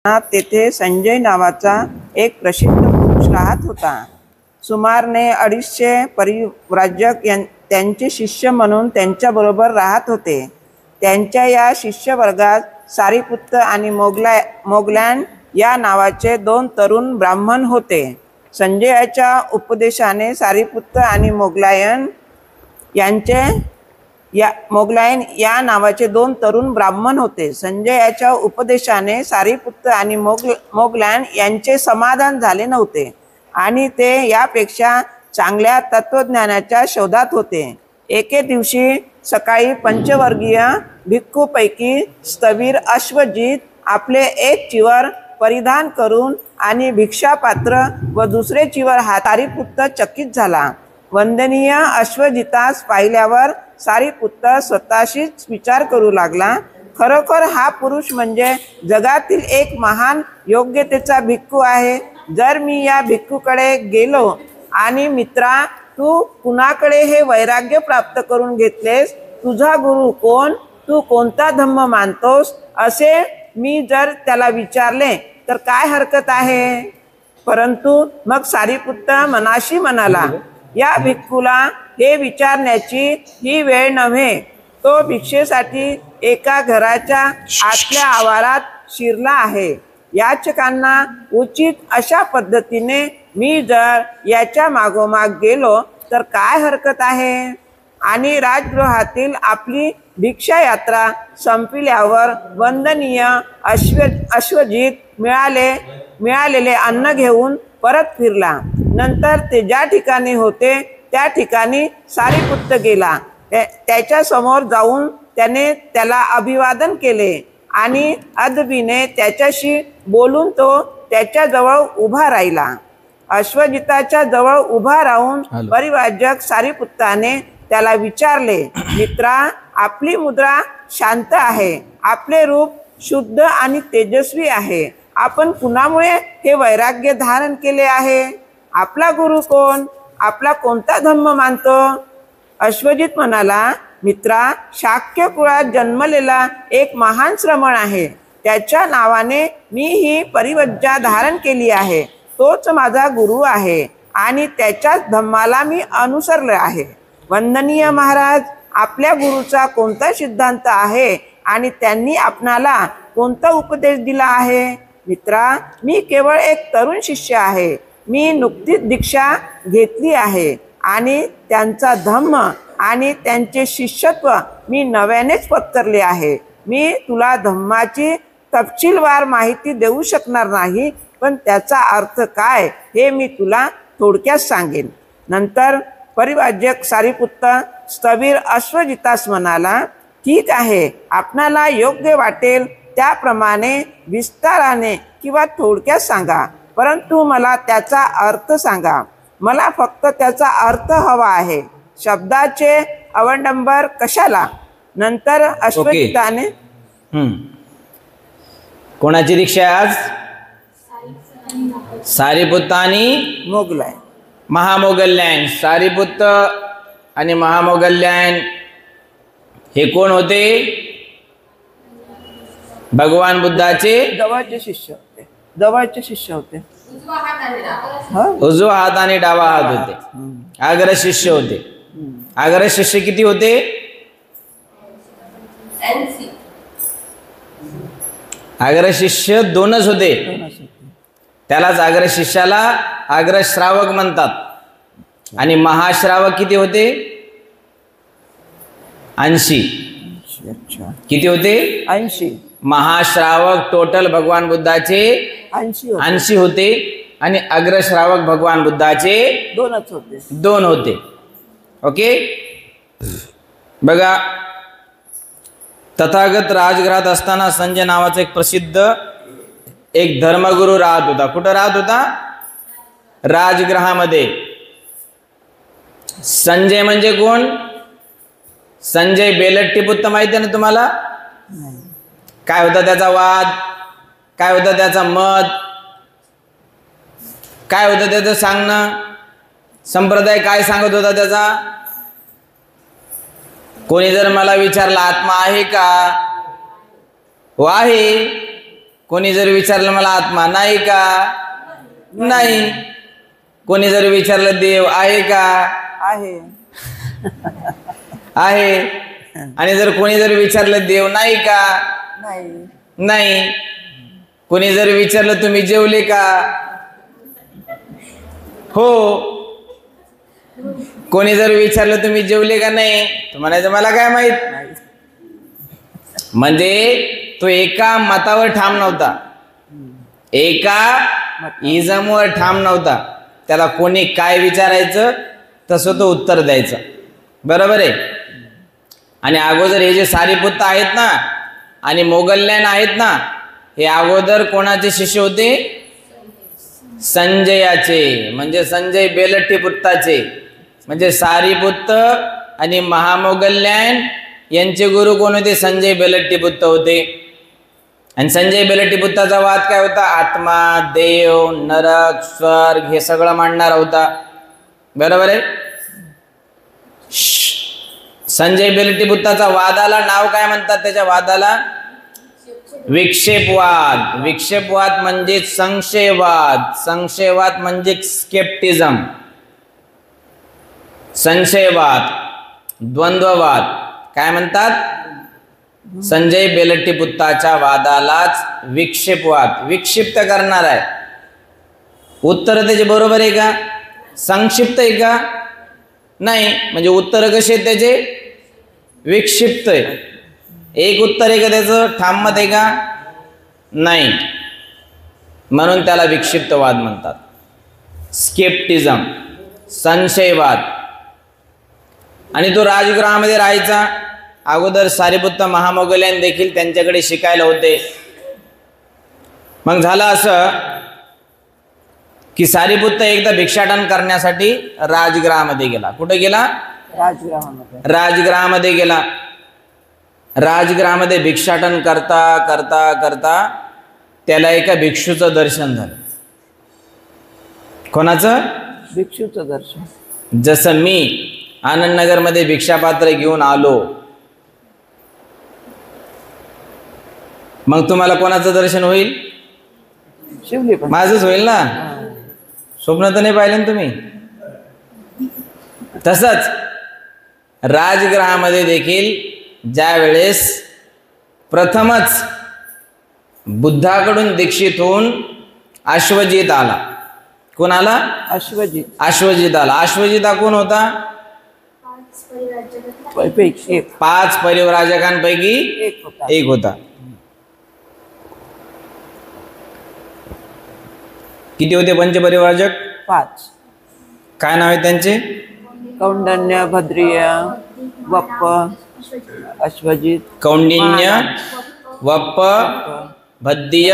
तेथे संजय नावाचा एक प्रसिद्ध पुरुष राहत होता. सुमारने 250 परिव्राजक त्यांचे शिष्य म्हणून त्यांच्याबरोबर राहत होते. त्यांच्या या शिष्यवर्गात सारिपुत्त आणि मोगलायन या नावाचे 2 तरुण ब्राह्मण होते. संजयाच्या उपदेशाने सारिपुत्त आणि मोगलायन या नावाचे 2 तरुण ब्राह्मण होते. संजयाच्या उपदेशाने सारिपुत्त आणि मोगलायन यांचे समाधान झाले नव्हते आणि ते यापेक्षा चांगल्या तत्वज्ञानाच्या शोधात होते. एके दिवशी सकाळी पंचवर्गीय भिक्खूपैकी स्थविर अश्वजित आपले एक चिवर परिधान करून आणि भिक्षापात्र व दुसरे चिवर सारिपुत्त चकित झाला. वंदनीय अश्वजितास पाहिल्यावर सारिपुत्त स्वतःशीच विचार करू लागला, खरोखर हा पुरुष म्हणजे जगातील एक महान योग्यतेचा भिक्खू आहे. जर मी या भिक्खूकडे गेलो आणि मित्रा, तू कुणाकडे हे वैराग्य प्राप्त करून घेतलेस? तुझा गुरु कोण? तू कोणता धम्म मानतोस? असे मी जर त्याला विचारले तर काय हरकत आहे? परंतु मग सारिपुत्त मनाशी म्हणाला, या भिक्खूला हे विचारण्याची ही वेळ नव्हे. तो भिक्षेसाठी एका घराच्या आतल्या आवारात शिरला आहे. याचकांना उचित अशा पद्धतीने मी जर याच्या मागोमाग गेलो तर काय हरकत आहे? आणि राजगृहातील आपली भिक्षा यात्रा संपल्यावर वंदनीय अश्वजित मिळालेले अन्न घेऊन परत फिरला. नंतर ते ज्या ठिकाणी होते त्या ठिकाणी सारिपुत्त गेला. त्याच्या समोर जाऊन त्याला अभिवादन केले आणि अदबीने त्याच्याशी बोलून तो त्याच्याजवळ उभा राहिला. अश्वजिताच्या जवळ उभा राहून परिव्राजक सारिपुत्ताने त्याला विचारले, मित्रा, आपली मुद्रा शांत आहे, आपले रूप शुद्ध आणि तेजस्वी आहे. आपण कुणामुळे हे वैराग्य धारण केले आहे? आपला गुरु कोण? आपला कोणता धम्म मानतो? अश्वजित म्हणाला, मित्रा, शाक्य कुळात जन्मलेला एक महान श्रमण आहे. त्याच्या नावाने मी ही परिव्रज्जा धारण केली आहे. तोच माझा गुरु आहे आणि त्याच्याच धम्माला मी अनुसरले आहे. वंदनीय महाराज, आपल्या गुरुचा कोणता सिद्धांत आहे आणि त्यांनी आपणाला कोणता उपदेश दिला आहे? मित्रा, मी केवळ एक तरुण शिष्य आहे. मी नुकतीच दीक्षा घेतली आहे आणि त्यांचा धम्म आणि त्यांचे शिष्यत्व मी नव्यानेच पत्करले आहे. मी तुला धम्माची तपशीलवार माहिती देऊ शकणार नाही, पण त्याचा अर्थ काय हे मी तुला थोडक्यात सांगेन. नंतर परिव्राजक सारिपुत्त स्थविर अश्वजितास म्हणाला, ठीक आहे, आपणाला योग्य वाटेल त्याप्रमाणे विस्ताराने किंवा थोडक्यात सांगा, परंतु मला त्याचा अर्थ सांगा. मला फक्त त्याचा अर्थ हवा आहे. शब्दाचे अवडंबर कशाला? नंतर अश्वजिताने कोणाची दीक्षा आज? सारिपुत्त आणि मोगलायन. महामोगल्यान. सारिपुत्त आणि महामोगल्यान हे कोण होते? भगवान बुद्धाचे जवळचे शिष्य होते. जवळचे शिष्य होते. उजवा हात आणि डावा हात होते. आग्र शिष्य होते. आग्र शिष्य किती होते? आग्र शिष्य 2च होते. त्यालाच आग्र शिष्याला आग्र श्रावक म्हणतात. आणि महाश्रावक किती होते? 80. किती होते? 80. महाश्रावक टोटल भगवान बुद्धाचे 80 होते आणि अग्रश्रावक भगवान बुद्धाचे 2च होते. 2 होते. ओके, बघा, तथागत राजगृहात असताना संजय नावाचा एक प्रसिद्ध एक धर्मगुरू राहत होता. कुठं राहत होता? राजगृहामध्ये. संजय म्हणजे कोण? संजय बेलट्टीपुत्र माहिती आहे ना तुम्हाला? काय होता त्याचा वाद? काय होतं त्याचा मत? काय होतं त्याचं सांगणं? संप्रदाय काय सांगत होता त्याचा? कोणी जर मला विचारलं आत्मा आहे का? हो आहे. कोणी जर विचारलं मला आत्मा नाही का, नाही. कोणी जर विचारलं देव आहे का, आहे. आहे. आणि जर कोणी जर विचारलं देव नाही का, नाही. नाही. कोणी जर विचारलं तुम्ही जेवले का, हो. कोणी जर विचारलं तुम्ही जेवले का नाही, तर म्हणायचं मला काय माहित. म्हणजे तो एका मतावर ठाम नव्हता, एका इजमवर ठाम नव्हता. त्याला कोणी काय विचारायचं तसं तो उत्तर द्यायचं. बरोबर आहे. आणि अगोदर हे जे सारीपुत्त आहेत ना आणि मोगल्याण आहेत ना, हे अगोदर कोणाचे शिष्य होते, संजयाचे. म्हणजे संजय बेलट्टीपुत्ताचे. म्हणजे सारीपुत्त आणि महामोगल्याण यांचे गुरु कोण होते, संजय बेलट्टीपुत्त होते. आणि संजय बेलट्टीपुत्ताचा वाद काय होता, आत्मा, देव, नरक, स्वर्ग हे सगळं मांडणारा होता. बरोबर आहे. संजय बेलट्टीपुत्ताचा वादाला नाव काय म्हणतात, त्याच्या वादाला विक्षेपवाद. विक्षेपवाद म्हणजे संशयवाद. संशयवाद म्हणजे स्केप्टिझम. संशयवाद, द्वंद्ववाद काय म्हणतात, संजय बेलट्टीपुत्ताच्या वादालाच विक्षेपवाद. विक्षिप्त करणार आहे. उत्तर त्याचे बरोबर आहे का, संक्षिप्त आहे का, नाही. म्हणजे उत्तर कसे आहेत त्याचे, विक्षिप्त आहे. एक उत्तर आहे का त्याचं, ठाम मत आहे का, नाही. म्हणून त्याला विक्षिप्तवाद म्हणतात. स्केप्टिझम, संशयवाद. आणि तो राजगृहामध्ये राहायचा. अगोदर सारीपुत्त महामोगल्याण देखील त्यांच्याकडे शिकायला होते. मग झालं असं की सारीपुत्त एकदा भिक्षाटन करण्यासाठी राजगृहामध्ये गेला. कुठे गेला, राजगृहामध्ये. राजगृहामध्ये गेला. राजगृहामध्ये भिक्षाटन करता करता करता त्याला एका भिक्षूचं दर्शन झालं. कोणाचं, भिक्षूचं दर्शन. जसं मी आनंदनगरमध्ये भिक्षापात्र घेऊन आलो, मग तुम्हाला कोणाचं दर्शन होईल, शिवली पण माझंच होईल ना. स्वप्न तर नाही पाहिलं ना तुम्ही. तसंच राजगृहामध्ये देखील ज्या वेळेस प्रथमच बुद्धाकडून दीक्षित होऊन अश्वजित आला. कोण आला, अश्वजित. अश्वजित आला. अश्वजित हा कोण होता, पैकी एक. 5 परिव्राजकांपैकी एक होता. किती होते पंचपरिव्राजक, 5. काय नाव आहे त्यांचे, कौंडन्य, भद्रिय, वप्प, अश्वजित. कौंडिन्य, वप्प, भद्दिय,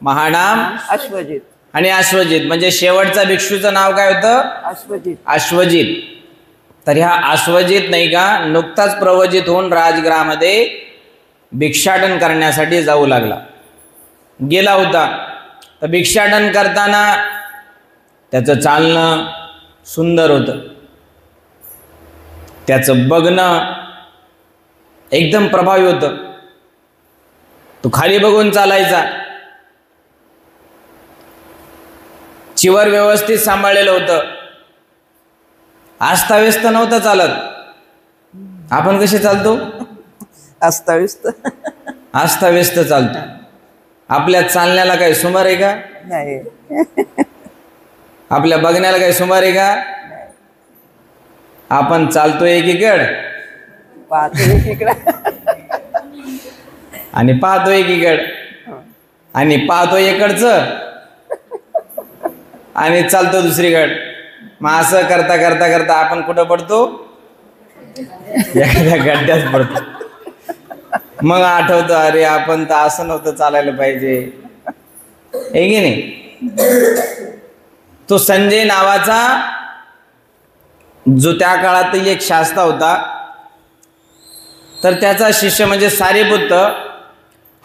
महानाम, अश्वजित. आणि अश्वजित. म्हणजे शेवटचा भिक्षूचं नाव काय होतं, अश्वजित. अश्वजित. तर ह्या अश्वजित नाही का नुकताच प्रवजित होऊन राजगृहामध्ये भिक्षाटन करण्यासाठी जाऊ लागला, गेला होता. तर भिक्षाटन करताना त्याचं चालणं सुंदर होतं, त्याचं बघणं एकदम प्रभावी होतं. तो खाली बघून चालायचा. चिवर व्यवस्थित सांभाळलेलं होतं, आस्थाव्यस्त नव्हतं चालत. आपण कसे चालतो, अस्ताव्यस्त. आस्थाव्यस्त चालतो. आपल्या चालण्याला काही सुमार आहे का, नाही. आपल्या बघण्याला काही सुमार आहे का. आपण चालतोय एकीकड पाहतो एकीकडे आणि पाहतो एकीकड आणि पाहतो इकडचं आणि चालतो दुसरीकड. मग असं करता करता करता आपण कुठं पडतो, एखाद्या गड्ड्यात पडतो. मग आठवतं अरे आपण तर असं नव्हतं चालायला पाहिजे, आहे की नाही. तो संजय नावाचा जो त्या काळातील एक शास्ता होता, तर त्याचा शिष्य म्हणजे सारीपुत्त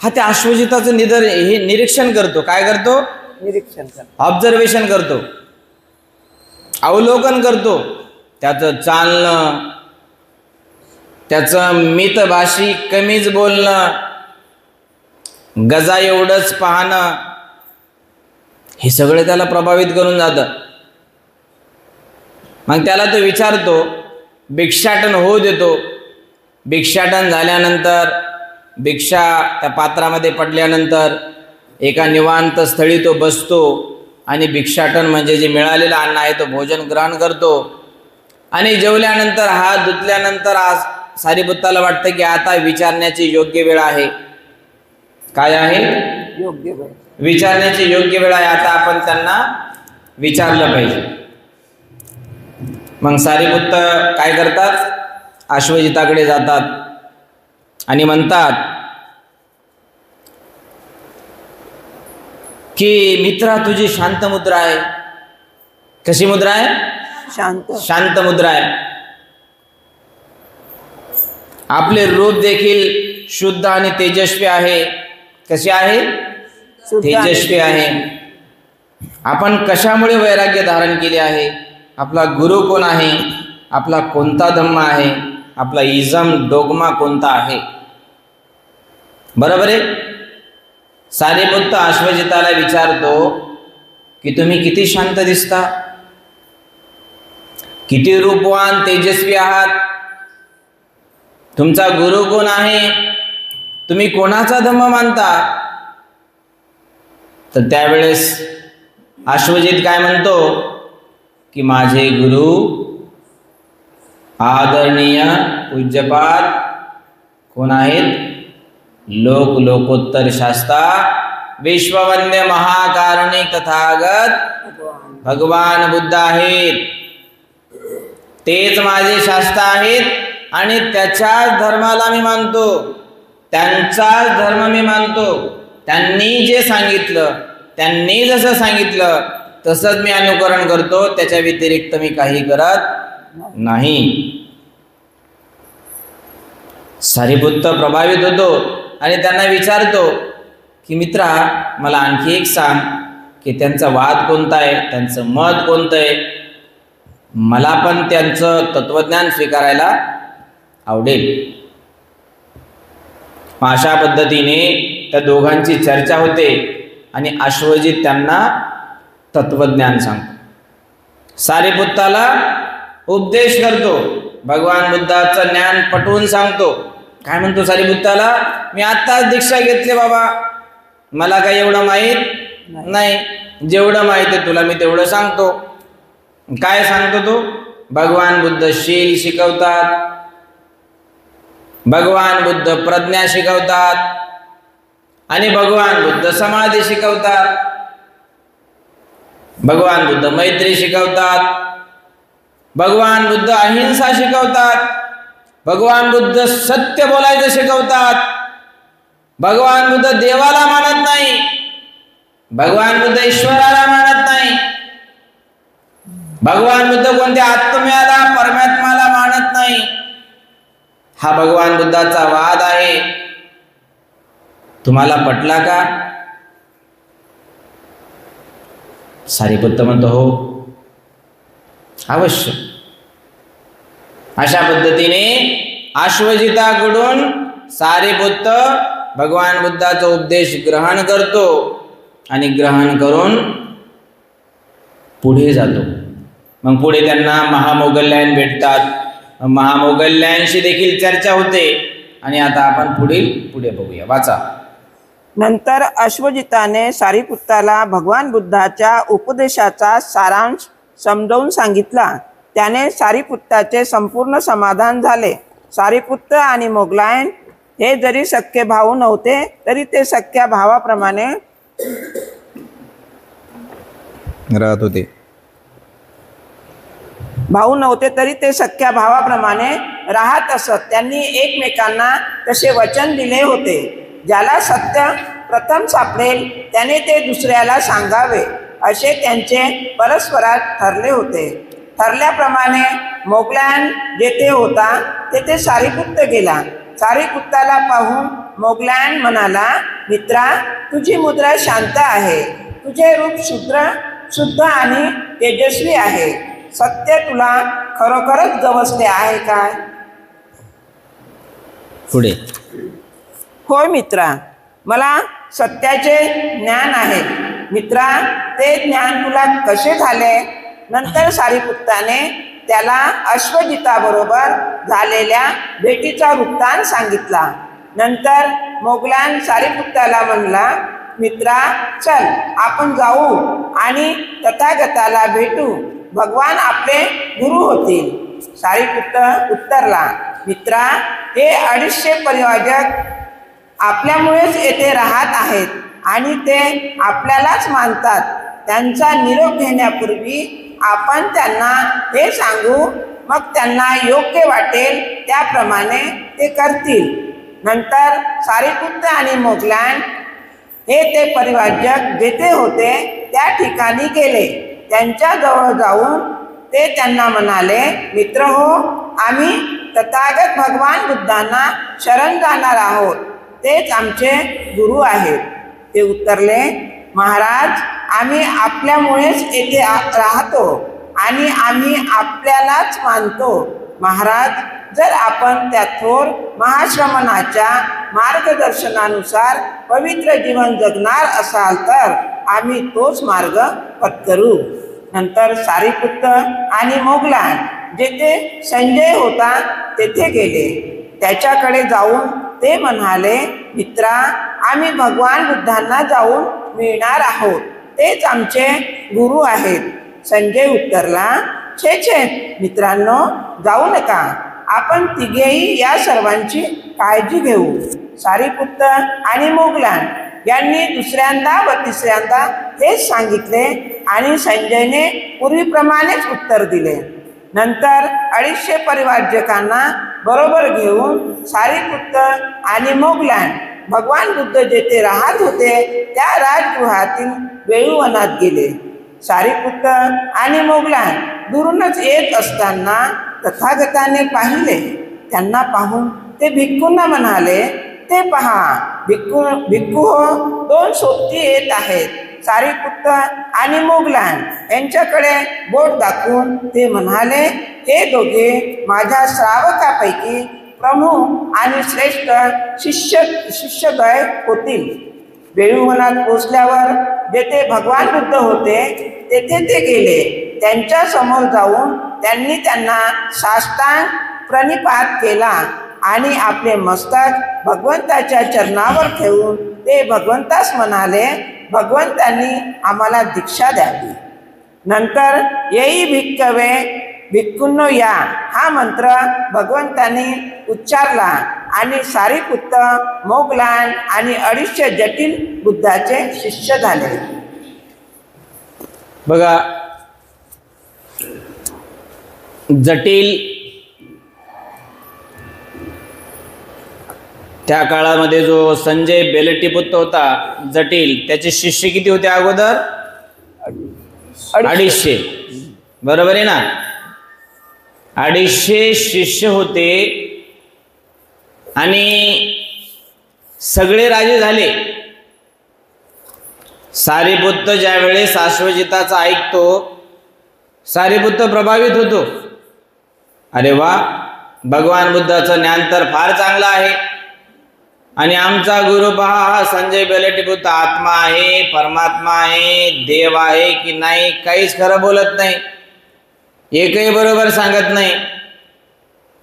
हा त्या अश्वजिताचं निरीक्षण करतो. काय करतो, निरीक्षण कर, ऑब्झर्वेशन करतो, अवलोकन करतो. त्याचं चालणं, त्याचं मितभाषी कमीच बोलणं, गजा एवढंच पाहणं हे सगळं त्याला प्रभावित करून जातं. मग त्याला तो विचारतो, भिक्षाटन होऊ देतो. भिक्षाटन झाल्यानंतर भिक्षा त्या पात्रामध्ये पडल्यानंतर एका निवांत स्थळी तो बसतो आणि भिक्षाटन म्हणजे जे मिळालेलं अन्न आहे तो भोजन ग्रहण करतो. आणि जेवल्यानंतर हात धुतल्यानंतर आज सारीपुत्ताला वाटतं की आता विचारण्याची योग्य वेळ आहे. काय आहे? योग्य वेळ. विचारण्याची योग्य वेळ आहे. आता आपण त्यांना विचारलं पाहिजे. मग सारीपुत्त काय करतात? अश्वजिताकडे जातात आणि म्हणतात की मित्रा, तुझी शांत मुद्रा आहे. कशी मुद्रा आहे? शांत. शांत मुद्रा आहे. आपले रूप देखील शुद्ध आणि तेजस्वी आहे. कशी आहे? तेजस्वी आहे. आपण कशामुळे वैराग्य धारण केले आहे? आपला गुरु कोण आहे? आपला कोणता धम्म आहे? आपला इजम डोगमा कोणता आहे? बरोबर आहे. सारीपुत्त अश्वजिताला विचारतो की तुम्ही किती शांत दिसता, किती रूपवान तेजस्वी आहात, तुमचा गुरु कोण आहे, तुम्ही कोणाचा धम्म मानता? तर त्यावेळेस अश्वजित काय म्हणतो की माझे गुरु आदरणीय पूज्यपाद कोण आहेत? लोक लोकोत्तर शास्ता विश्ववंद्य महाकारुणिक तथागत भगवान बुद्ध आहेत. तेच माझे शास्त्र आहेत आणि त्याच्याच धर्माला मी मानतो, त्यांचाच धर्म मी मानतो. त्यांनी जे सांगितलं, त्यांनी जसं सांगितलं तसंच मी अनुकरण करतो. त्याच्या व्यतिरिक्त मी काही करत नाही. सारीपुत्त प्रभावित होतो आणि त्यांना विचारतो की मित्रा, मला आणखी एक सांग की त्यांचा वाद कोणता आहे, त्यांचं मत कोणतं आहे? मला पण त्यांचं तत्वज्ञान स्वीकारायला आवडेल. अशा पद्धतीने त्या दोघांची चर्चा होते आणि अश्वजित त्यांना तत्वज्ञान सांगतो. सारीपुत्ताला उपदेश करतो, भगवान बुद्धाचं ज्ञान पटवून सांगतो. काय म्हणतो सारीपुत्ताला? मी आत्ताच दीक्षा घेतली बाबा, मला काही एवढं माहीत नाही. जेवढं माहीत आहे तुला मी तेवढं सांगतो. काय सांगतो तो? भगवान बुद्ध शील शिकवतात, भगवान बुद्ध प्रज्ञा शिकवतात आणि भगवान बुद्ध समाधी शिकवतात. भगवान बुद्ध मैत्री शिकवतात, भगवान बुद्ध अहिंसा शिकवतात, भगवान बुद्ध सत्य बोलायचं शिकवतात. भगवान बुद्ध देवाला मानत नाही, भगवान बुद्ध ईश्वराला मानत नाही, भगवान बुद्ध कोणत्या आत्म्याला परमात्म्याला मानत नाही. हा भगवान बुद्धाचा वाद आहे. तुम्हाला पटला का? सारीपुत्त म्हणतो हो, अवश्य. अशा पद्धतीने अश्वजिताकडून सारीपुत्त भगवान बुद्धाचा उपदेश ग्रहण करतो आणि ग्रहण करून पुढे जातो. मग पुढे त्यांना महामोगल्यान भेटतात. महामोगल्यांशी देखील चर्चा होते आणि आता आपण पुढे बघूया. वाचा. नंतर अश्वजिताने सारीपुत्ताला भगवान बुद्धाच्या उपदेशाचा सारांश समजावून सांगितला. त्याने सारीपुत्ताचे संपूर्ण समाधान झाले. सारीपुत्त आणि मोगलायन हे जरी सख्खे भाऊ नव्हते तरी ते सख्या भावाप्रमाणे राहत होते. भाऊ नव्हते तरी ते सख्या भावाप्रमाणे राहत असत. त्यांनी एकमेकांना तसे वचन दिले होते, ज्याला सत्य प्रथम सापडेल त्याने ते दुसऱ्याला सांगावे, असे त्यांचे परस्परात ठरले होते. ठरल्याप्रमाणे मोगलायन जेथे होता तेथे सारीपुत्त गेला. सारीपुत्ताला पाहून मोगलायन म्हणाला, मित्रा, तुझी मुद्रा शांत आहे, तुझे रूप शुद्ध आणि तेजस्वी आहे. सत्य तुला खरोखरच गवसले आहे काय? पुढे. होय मित्रा, मला सत्याचे ज्ञान आहे. मित्रा, ते ज्ञान तुला कसे झाले? नंतर सारिपुत्ताने त्याला अश्वजिताबरोबर झालेल्या भेटीचा वृत्तांत सांगितला. नंतर मोगलान सारिपुत्ताला म्हणला, मित्रा, चल आपण जाऊ आणि तथागताला भेटू. भगवान आपले गुरु होतील. सारिपुत्त उत्तरला, मित्रा, हे 250 परिवाजक आपल्यामुळेच येथे राहत आहेत आणि ते आपल्यालाच मानतात. त्यांचा निरोप घेण्यापूर्वी आपण त्यांना हे सांगू, मग त्यांना योग्य वाटेल त्याप्रमाणे ते करतील. नंतर सारिपुत्त आणि मोगलान हे ते परिवाजक जेथे होते त्या ठिकाणी गेले. त्यांच्याजवळ जाऊन ते त्यांना म्हणाले, मित्र हो, आम्ही तथागत भगवान बुद्धांना शरण जाणार आहोत. तेच आमचे गुरु आहेत. ते उत्तरले, महाराज, आम्ही आपल्यामुळेच येथे राहतो आणि आम्ही आपल्यालाच मानतो. महाराज, जर आपण त्या थोर महाश्रमणाच्या मार्गदर्शनानुसार पवित्र जीवन जगणार असाल तर आम्ही तोच मार्ग पत्करू. नंतर सारिपुत्त आणि मोगलान जेथे संजय होता तेथे गेले. त्याच्याकडे जाऊन ते म्हणाले, मित्रा, आम्ही भगवान बुद्धांना जाऊन मिळणार आहोत. तेच आमचे गुरु आहेत. संजय उत्तरला, छे छे मित्रांनो, जाऊ नका. आपण तिघेही या सर्वांची काळजी घेऊ. सारिपुत्त आणि मोगलान यांनी दुसऱ्यांदा व तिसऱ्यांदा हेच सांगितले आणि संजयने पूर्वीप्रमाणेच उत्तर दिले. नंतर 250 परिवारजकांना बरोबर घेऊन सारिपुत्त आणि मोगलान भगवान बुद्ध जेथे राहत होते त्या राजगृहातील वेळूवनात गेले. सारिपुत्त आणि मोगलान दुरूनच येत असताना तथागताने पाहिले. त्यांना पाहून ते भिक्खूंना म्हणाले, ते पहा, भिक्खू हो, 2 सोबती येत आहेत. सारिपुत्त आणि मोगलान यांच्याकडे बोट दाखवून ते म्हणाले, हे दोघे माझ्या श्रावकापैकी प्रमुख आणि श्रेष्ठ शिष्यद्वय होतील. वेळूवनात पोचल्यावर जेथे भगवान बुद्ध होते तेथे ते गेले. त्यांच्या समोर जाऊन त्यांनी त्यांना साष्टांग प्रणिपात केला आणि आपले मस्तक भगवंताच्या चरणावर ठेवून ते भगवंतास म्हणाले, भगवंतांनी आम्हाला दीक्षा द्यावी. नंतर येई भिक्कवे भिक्खूंनो या हा मंत्र भगवंतांनी उच्चारला आणि सारिपुत्त, मोगलान आणि 250 जटिल बुद्धाचे शिष्य झाले. बघा, जटिल त्या काळामध्ये जो संजय बेलटीपुत्र होता जटिल, त्याचे शिष्य किती होते अगोदर? 250. बरोबर आहे ना? 250 शिष्य होते आणि सगळे राजे झाले. सारिपुत्त ज्या वेळेस अश्वजिताचा ऐकतो, सारिपुत्त प्रभावित होतो. अरे वा, भगवान बुद्धाचं ज्ञान तर फार चांगलं आहे आणि आमचा गुरु पहा, हा संजय बेलटीपुत्र आत्मा आहे, परमात्मा आहे, देव आहे की नाही, काहीच खरं बोलत नाही, एकही बरोबर सांगत नाही.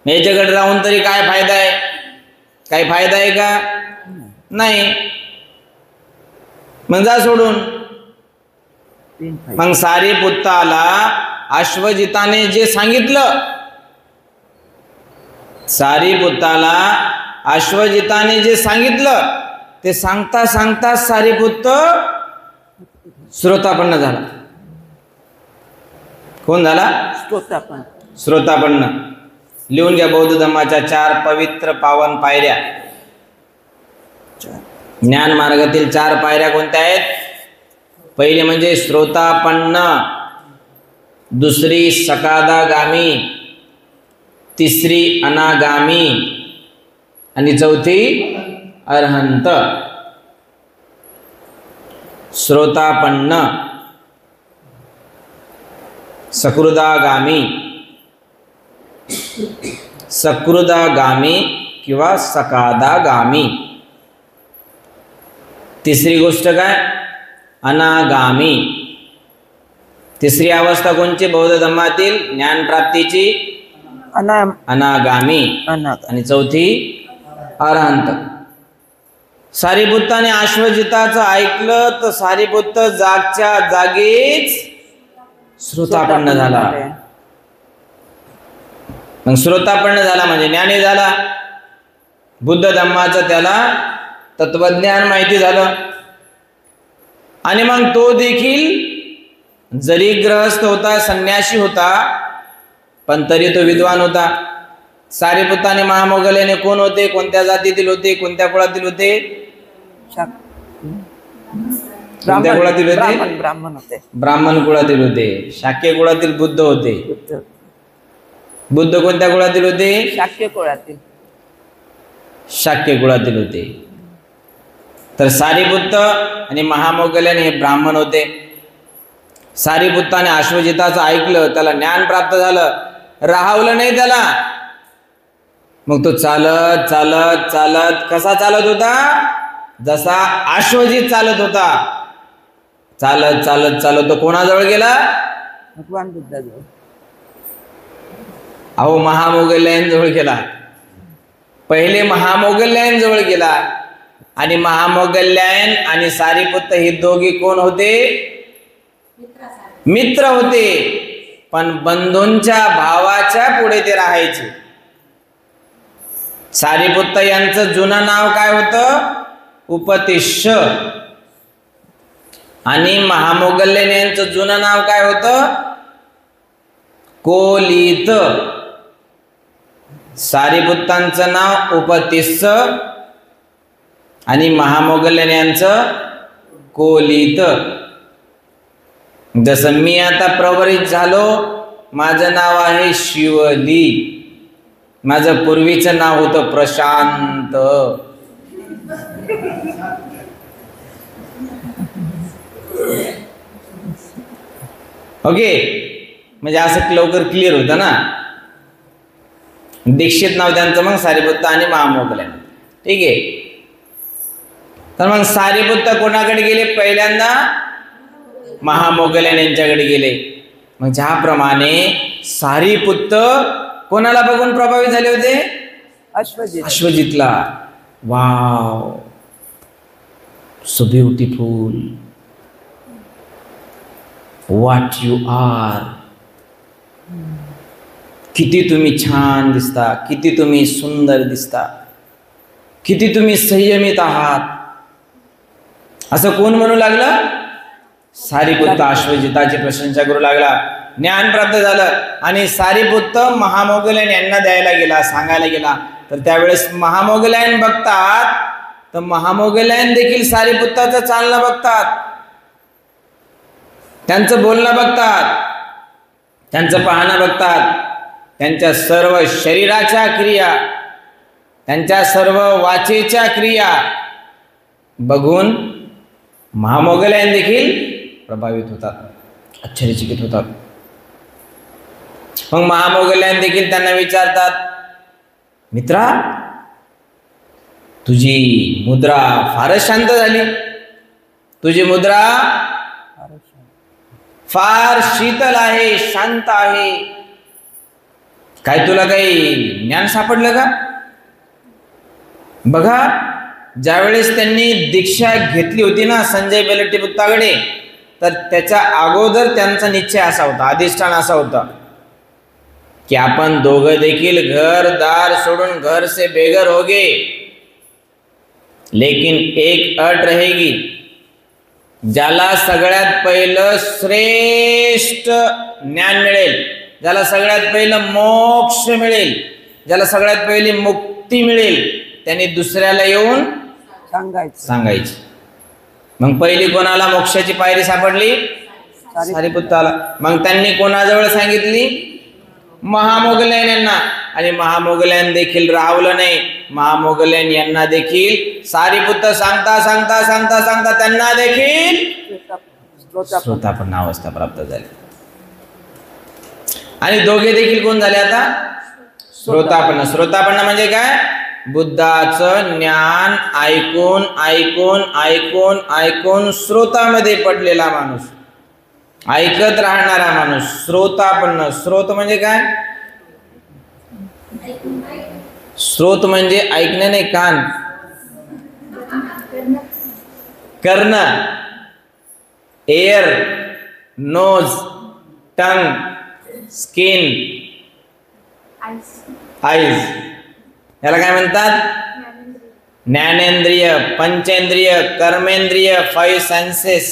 याच्याकडे राहून तरी काय फायदा आहे? काही फायदा आहे का? नाही. मग जा सोडून. मग सारिपुत्ताला अश्वजिताने जे सांगितलं, सारिपुत्ताला अश्वजिताने जे सांगितलं ते सांगता सांगता सारिपुत्त श्रोतापन्न झाला. कोण झाला? श्रोतापन्न. श्रोतापन्न. लिहून घ्या बौद्ध धर्माच्या 4 पवित्र पावन पायऱ्या. ज्ञान मार्गातील 4 पायऱ्या कोणत्या आहेत? पहिली म्हणजे श्रोतापन्न, दुसरी सकादागामी, तिसरी अनागामी आणि चौथी अरहंत. श्रोतापन्न, सकृदागामी, सकृदागामी किंवा सकादागामी. तिसरी गोष्ट काय? अनागामी. तिसरी अवस्था कोणची बौद्ध धर्मातील? ज्ञानप्राप्तीची अनागामी. आणि चौथी अरहंत. सारिपुत्ताने अश्वजिताचं ऐकलं तर सारिपुत्त जागच्या जागीच श्रोतापन्न झाला. मग श्रोतापन्न झाला म्हणजे ज्ञानी झाला. बुद्ध धम्माचं त्याला तत्वज्ञान माहिती झालं. आणि मग तो देखील जरी ग्रहस्थ होता, संन्यासी होता, पण तरी तो विद्वान होता. सारिपुत्त आणि महामोगल्याने कोण होते? कोणत्या जातीतील होते? कोणत्या कुळातील होते? कोणत्या कुळातील होते? ब्राह्मण होते. ब्राह्मण कुळातील होते. शाक्य कुळातील बुद्ध होते. बुद्ध कोणत्या कुळातील होते? शाक्य कुळातील. शाक्य कुळातील होते. तर सारिपुत्त आणि महामोगल्याने हे ब्राह्मण होते. सारिपुत्ताने अश्वजिताचं ऐकलं, त्याला ज्ञान प्राप्त झालं, राहवलं नाही त्याला. मग तो चालत चालत चालत कसा चालत होता? जसा अश्वजित चालत होता. चालत चालत चालत तो कोणाजवळ गेला? भगवान बुद्धाजवळ. अहो महामोगल्यांजवळ गेला. पहिले महामोगल्यांजवळ गेला. आणि महामोगल्यान आणि सारिपुत्त हे दोघे कोण होते? मित्र होते. पण बंधूंच्या भावाच्या पुढे ते राहायचे. सारिपुत्त यांचं जुनं नाव काय होतं? उपतिष्य. आणि महामोगल्यन यांचं जुनं नाव काय होतं? कोलित. सारिपुत्तांचं नाव उपतिस्स आणि महामोगल्यन यांचं कोलित. जसं मी आता प्रवरित झालो, माझं नाव आहे शिवली. माझं पूर्वीचं नाव होतं प्रशांत. ओके, म्हणजे असं लवकर क्लिअर होतं ना. दीक्षित नाव त्यांचं मग सारिपुत्त आणि महामोगल्यान. ठीक आहे. तर मग सारिपुत्त कोणाकडे गेले? पहिल्यांदा महामोगल्यान यांच्याकडे गेले. मग ज्याप्रमाणे सारिपुत्त कोणाला बघून प्रभावित झाले होते? अश्वजितला. Wow, so beautiful, what you are. किती तुम्ही छान दिसता, किती तुम्ही सुंदर दिसता, किती तुम्ही संयमित आहात, असं कोण म्हणू लागलं? सारिपुत्त अश्वजिताची प्रशंसा करू लागला. ज्ञान प्राप्त झालं आणि सारिपुत्त महामोगल्यान यांना द्यायला गेला, सांगायला गेला. तर त्यावेळेस महामोगल्यान बघतात, तर महामोगल्यान देखील सारिपुत्ताचं चालणं बघतात, त्यांचं बोलणं बघतात, त्यांचं पाहणं बघतात, त्यांच्या सर्व शरीराच्या क्रिया, त्यांच्या सर्व वाचेच्या क्रिया बघून महामोगल्यान देखील प्रभावित होतात, आश्चर्यचकित होतात. मग महामोगल्यान देखील त्यांना विचारतात, मित्रा, तुझी मुद्रा फारच शांत झाली, तुझी मुद्रा फार शीतल आहे, शांत आहे. काय तुला काही ज्ञान सापडलं का? बघा, ज्यावेळेस त्यांनी दीक्षा घेतली होती ना संजय बेलट्टीपुत्ताकडे, तर त्याच्या अगोदर त्यांचा निश्चय असा होता, अधिष्ठान असा होता की आपण दोघं देखील घर दार सोडून घर से बेघर होगे, लेकिन एक अट रहेगी, ज्याला सगळ्यात पहिलं श्रेष्ठ ज्ञान मिळेल, ज्याला सगळ्यात पहिलं मोक्ष मिळेल, ज्याला सगळ्यात पहिली मुक्ती मिळेल, त्यांनी दुसऱ्याला येऊन सांगायची. मग पहिली कोणाला मोक्षाची पायरी सापडली? सारिपुत्ताला. मग त्यांनी कोणाजवळ सांगितली? महामोगल्यान यांना. आणि महामोगल्यान देखील राहवलं नाही. महामोगल्यान यांना देखील सारिपुत्त सांगता सांगता सांगता सांगता त्यांना देखील श्रोतापन्न अवस्था प्राप्त झाली. आणि दोघे देखील कोण झाले आता? श्रोतापन्न. श्रोतापन्न म्हणजे काय? बुद्धाचं ज्ञान ऐकून ऐकून ऐकून ऐकून श्रोतामध्ये पडलेला माणूस, ऐकत राहणारा माणूस, श्रोतापन्न. श्रोत म्हणजे काय? श्रोत म्हणजे ऐकणे नाही, कान. कर्ण, एअर, नोज, टंग, स्किन, आईज. याला काय म्हणतात? ज्ञानेंद्रिय, पंचेंद्रिय, कर्मेंद्रिय, 5 सेन्सेस.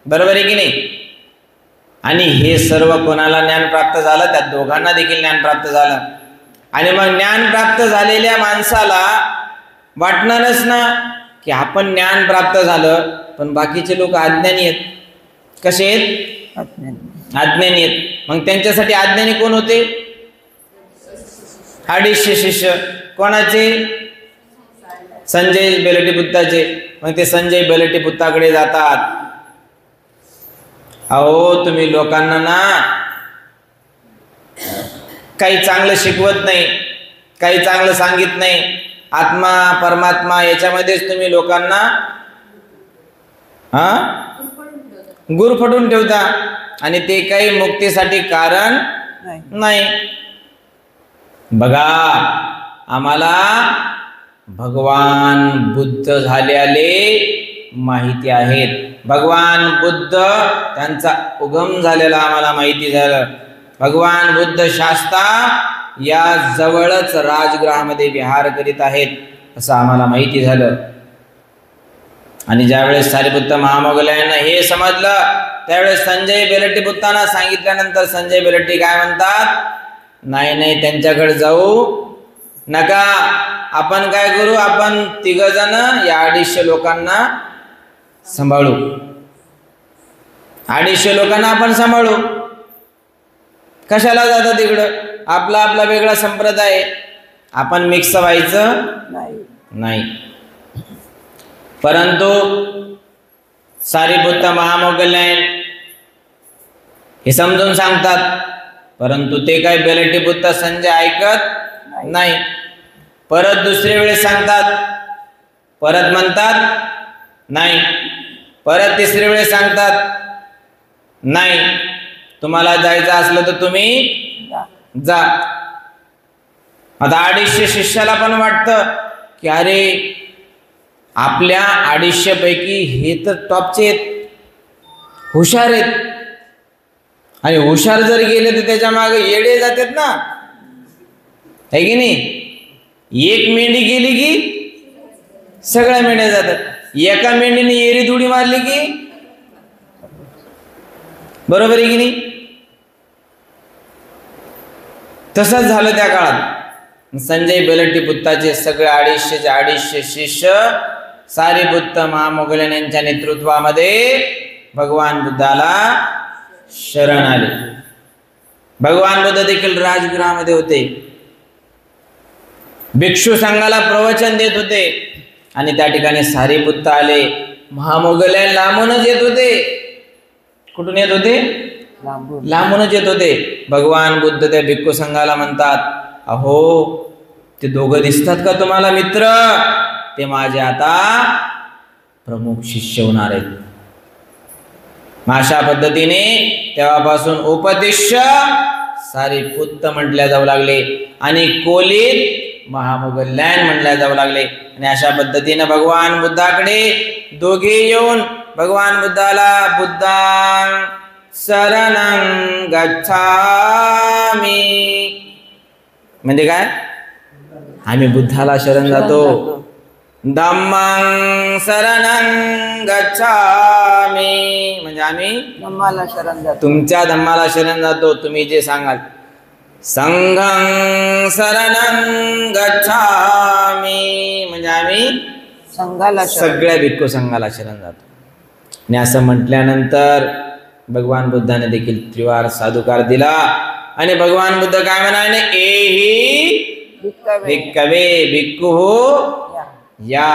बरोबर आहे की नाही? आणि हे सर्व कोणाला ज्ञान प्राप्त झालं? त्या दोघांना देखील ज्ञान प्राप्त झालं. आणि मग ज्ञान प्राप्त झालेल्या माणसाला वाटणारच ना की आपण ज्ञान प्राप्त झालं, पण बाकीचे लोक अज्ञानी आहेत. कसे आहेत? अज्ञानी आहेत. मग त्यांच्यासाठी अज्ञानी कोण होते? 250 शिष्य. कोणाचे? संजय बेलटीपुत्ताचे. मग ते संजय बेलटीपुत्ताकडे जातात. अहो तुम्ही लोकांना ना काही चांगलं शिकवत नाही, काही चांगलं सांगित नाही. आत्मा परमात्मा याच्यामध्येच तुम्ही लोकांना गुरफटून ठेवता, आणि ते काही मुक्तीसाठी कारण नाही. बघा, आम्हाला भगवान बुद्ध झालेले माहिती आहेत. भगवान बुद्ध त्यांचा उगम झालेला आम्हाला माहिती झालं. भगवान बुद्ध शास्ता या जवळच राजगृहामध्ये विहार करीत आहेत असं आम्हाला माहिती झालं. आणि ज्यावेळेस सारिपुत्त महामोगल्यांना हे समजलं, त्यावेळेस संजय बेलटीपुत्तांना सांगितल्यानंतर संजय बेलटी काय म्हणतात? नाही नाही, त्यांच्याकडे जाऊ नका. आपण काय करू? आपण 3 जण या 250 लोकांना सांभाळू. 250 लोकांना आपण सांभाळू. कशाला जाता तिकडं? आपला आपला वेगळा संप्रदाय, आपण मिक्स व्हायचं नाही. परंतु सारिपुत्त महामोगल्यन हे समजून सांगतात, परंतु ते काय बेलटीपुत्त संजय ऐकत नाही. परत दुसरे वेळेस सांगतात, परत म्हणतात नाही. परत तिसरे वेळेस सांगतात नाही, तुम्हाला जायचं असलं तर तुम्ही जा. आता 250 शिष्याला पण वाटतं की अरे आपल्या 250 पैकी हे तर टॉपचे आहेत, हुशार आहेत. आणि हुशार जर गेले तर त्याच्या मागे येडे जातात ना, है की नाही? एक मेंढी गेली की सगळ्या मेंढ्या जातात. एका मेंढीने एरी उडी मारली की, बरोबर आहे की नाही? तसंच झालं त्या काळात. संजय बेलटीपुत्ताचे सगळे 250 शिष्य सारिपुत्त महामोगल्यन यांच्या नेतृत्वामध्ये भगवान बुद्धाला शरण आले. भगवान बुद्ध देखील राजगृहामध्ये होते, भिक्षू संघाला प्रवचन देत होते. आणि त्या ठिकाणी सारिपुत्त आले. महामोगल्यन लांबूनच येत होते. कुठून येत होते? लांबूनच येत होते. भगवान बुद्ध त्या भिक्खू संघाला म्हणतात, अहो ते दोघं दिसतात का तुम्हाला मित्र? ते माझे आता प्रमुख शिष्य होणार आहेत. अशा पद्धतीने तेव्हापासून उपदेश्य सारिपुत्त म्हटल्या जाऊ लागले आणि कोलीत महामोगल्यन म्हटल्या जाऊ लागले. आणि अशा पद्धतीने भगवान बुद्धाकडे दोघे येऊन भगवान बुद्धाला बुद्धां शरणं गच्छामि म्हणजे काय? आम्ही बुद्धाला शरण जातो. धम्मं शरणं गच्छामि म्हणजे आम्ही धम्माला शरण जातो. तुमच्या धम्माला शरण जातो, तुम्ही जे सांगाल. संघं शरणं गच्छामि म्हणजे आम्ही संघाला सगळ्या भिक्खू संघाला शरण जातो. आणि असं म्हटल्यानंतर भगवान बुद्धाने देखील त्रिवार साधुकार दिला. आणि भगवान बुद्ध काय म्हणाले? एही भिक्खवे भिक्खू हो या.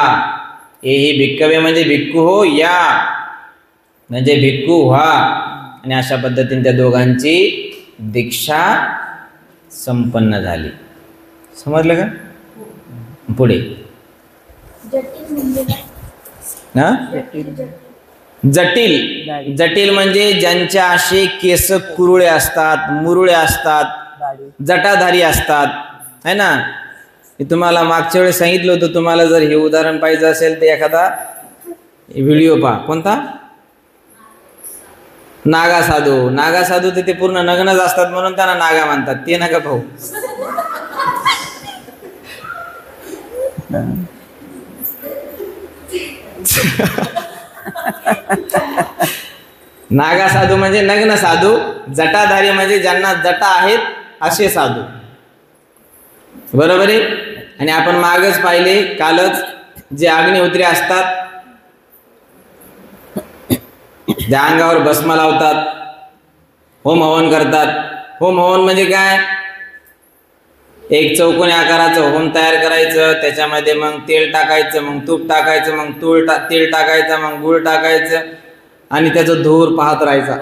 एही भिक्खवे म्हणजे भिक्खू हो या, म्हणजे भिक्खू व्हा. आणि अशा पद्धतीने त्या दोघांची दीक्षा संपन्न झाली. समजलं का? पुढे हा जटिल जटिल म्हणजे ज्यांच्या असे केस कुरुळे असतात, मुरुळे असतात, जटाधारी असतात है ना. मी तुम्हाला मागच्या वेळेस सांगितलं होतं, तुम्हाला जर हे उदाहरण पाहिजे असेल तर एखादा व्हिडिओ पहा. कोणता? नागा साधू. नागा साधू तर ते पूर्ण नग्नच असतात म्हणून त्यांना नागा म्हणतात, ते नका पाहू. नागा साधू म्हणजे नग्न साधू, जटाधारी म्हणजे ज्यांना जटा आहेत असे साधू. बरोबर आहे. आणि आपण मागच पाहिले कालच, जे अग्निहोत्री असतात त्या अंगावर भस्म लावतात, होम हवन करतात. होम हवन म्हणजे काय? एक चौकोनी आकाराचं होम तयार करायचं, त्याच्यामध्ये मग तेल टाकायचं, मग तूप टाकायचं, मग तेल टाकायचं, मग गुळ टाकायचं आणि त्याचं धूर पाहत राहायचा.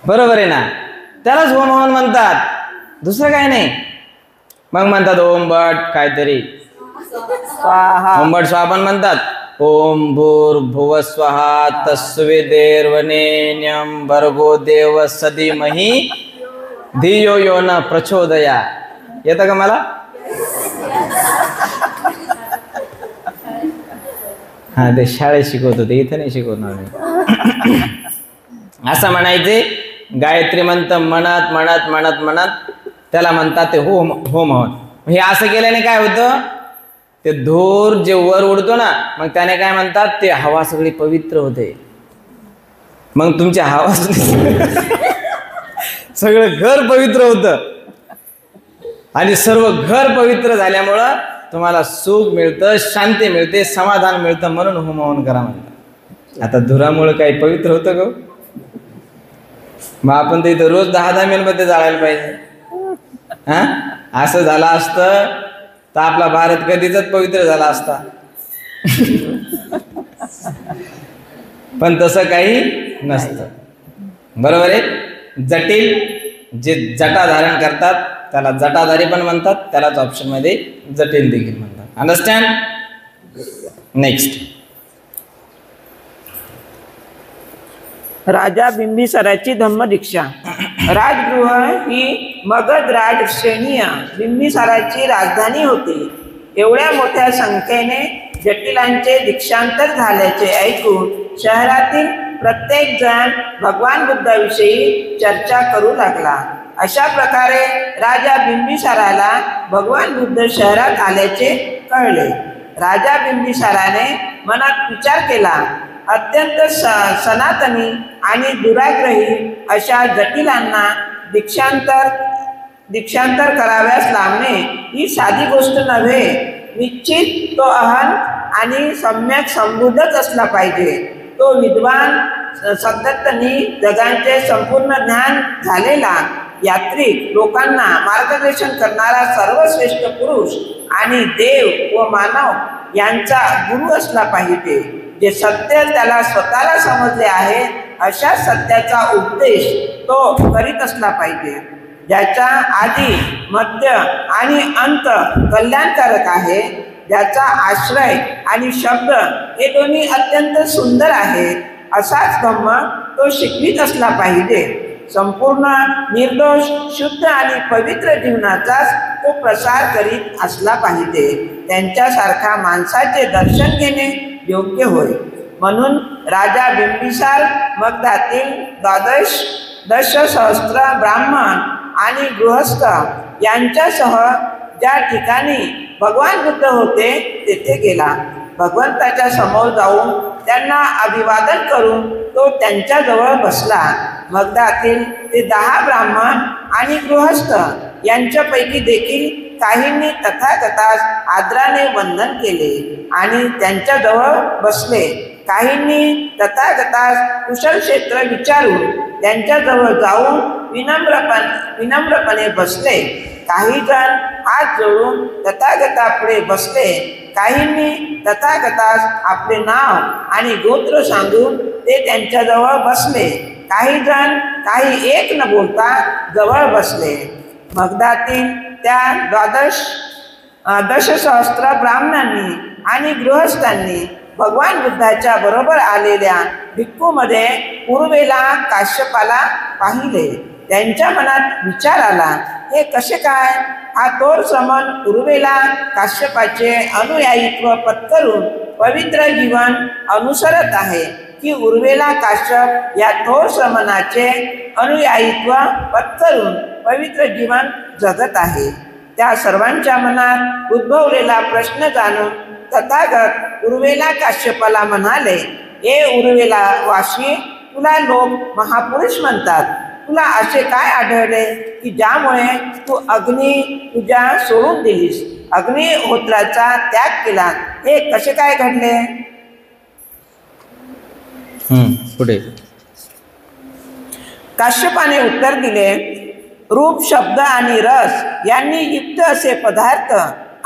बरोबर आहे ना. त्यालाच होम हवन म्हणतात, दुसरं काय नाही. मग म्हणतात ओम बट काहीतरी स्वाहा, ओम बट स्वाहा पण म्हणतात. ओम भूर्भुव स्वहा तस्विदेर्वरेण्यं भर्गो देवस्य धीमहि धियो यो न प्रचोदया. येतं का मला? हा, ते शाळेत शिकवत होते, इथे नाही शिकवणार मी. असं म्हणायचे. गायत्री मंत्र म्हणत म्हणत म्हणत म्हणत त्याला म्हणतात ते होम हवन. हे असं केल्याने काय होतं, ते धूर जे वर उडतो ना, मग त्याने काय म्हणतात, ते हवा सगळी पवित्र होते. मग तुमची हवा सगळं घर पवित्र होतं आणि सर्व घर पवित्र झाल्यामुळं तुम्हाला सुख मिळतं, शांती मिळते, समाधान मिळतं. म्हणून होम हवन करा म्हणतात. आता धुरामुळे काही पवित्र होतं का? मग आपण तर इथं रोज 10-10 मेलमध्ये जाळायला पाहिजे. हा, असं झालं असतं तर आपला भारत कधीच पवित्र झाला असता. पण तसं काही नसतं. बरोबर आहे. जटिल जे जटा धारण करतात त्याला जटाधारी पण म्हणतात, त्यालाच ऑप्शन मध्ये जटिल देखील म्हणतात. अंडरस्टँड? नेक्स्ट. राजा बिंबिसाराची धम्मदीक्षा. राजगृह ही मगध राज श्रेणीय बिंबिसाराची राजधानी होती. एवढ्या मोठ्या संख्येने जटिलांचे दीक्षांतर झाल्याचे ऐकून शहरातील प्रत्येक जण भगवान बुद्धाविषयी चर्चा करू लागला. अशा प्रकारे राजा बिंबिसाराला भगवान बुद्ध शहरात आल्याचे कळले. राजा बिंबिसाराने मनात विचार केला, अत्यंत सनातनी आणि दुराग्रही अशा जटिलांना दीक्षांतर कराव्यास लावणे ही साधी गोष्ट नव्हे. निश्चित तो अहंत आणि सम्यक संबुद्धच असला पाहिजे. तो विद्वान, सद्गतनी, जगांचे संपूर्ण ज्ञान झालेला, यात्रिक, लोकांना मार्गदर्शन करणारा सर्वश्रेष्ठ पुरुष आणि देव व मानव यांचा गुरु असला पाहिजे. जे सत्य त्याला स्वतःला समजले आहे अशा सत्याचा उपदेश तो करीत असला पाहिजे. ज्याचा आदी, मध्य आणि अंत कल्याणकारक आहे, ज्याचा आश्रय आणि शब्द हे दोन्ही अत्यंत सुंदर आहेत, असाच धम्म तो शिकवीत असला पाहिजे. संपूर्ण निर्दोष, शुद्ध आणि पवित्र जीवनाचाच तो प्रसार करीत असला पाहिजे. त्यांच्यासारखा माणसाचे दर्शन घेणे योग्य होय. म्हणून राजा बिंबिसार मगधातील 12,000 ब्राह्मण आणि गृहस्थ यांच्यासह ज्या ठिकाणी भगवान बुद्ध होते तेथे गेला. भगवंताच्या समोर जाऊन त्यांना अभिवादन करून तो त्यांच्याजवळ बसला. मगधातील ते 10 ब्राह्मण आणि गृहस्थ यांच्यापैकी देखील काहींनी तथागतास आदराने वंदन केले आणि त्यांच्याजवळ बसले. काहींनी तथागतास कुशल क्षेत्र विचारून त्यांच्याजवळ जाऊन विनम्रपणे बसले. काही जण हात जोडून तथागतापुढे बसले. काहींनी तथागतास आपले नाव आणि गोत्र सांगून ते त्यांच्याजवळ बसले. काही जण काही एक न बोलता जवळ बसले. मगधातील त्या दशसहस्त्र ब्राह्मणांनी आणि गृहस्थांनी भगवान बुद्धाच्या बरोबर आलेल्या भिक्खूमध्ये उर्वेला काश्यपाला पाहिले. त्यांच्या मनात विचार आला, हे कसे काय? हा थोर श्रमण उर्वेला काश्यपाचे अनुयायित्व पत्करून पवित्र जीवन अनुसरत आहे की उर्वेला काश्यप या थोर श्रमणाचे अनुयायित्व पत्करून पवित्र जीवन जगत आहे? त्या सर्वांच्या मनात उद्भवलेला प्रश्न जाणून तथागत उर्वेला काश्यपाला म्हणाले, हे उर्वेला वाशी, तुला लोक महापुरुष म्हणतात. तुला असे काय आढळले की ज्यामुळे तू अग्नी पूजा सोडून दिलीस, अग्निहोत्राचा त्याग केला? हे कसे काय घडले? पुढे काश्यपाने उत्तर दिले, रूप, शब्द आणि रस यांनी युक्त असे पदार्थ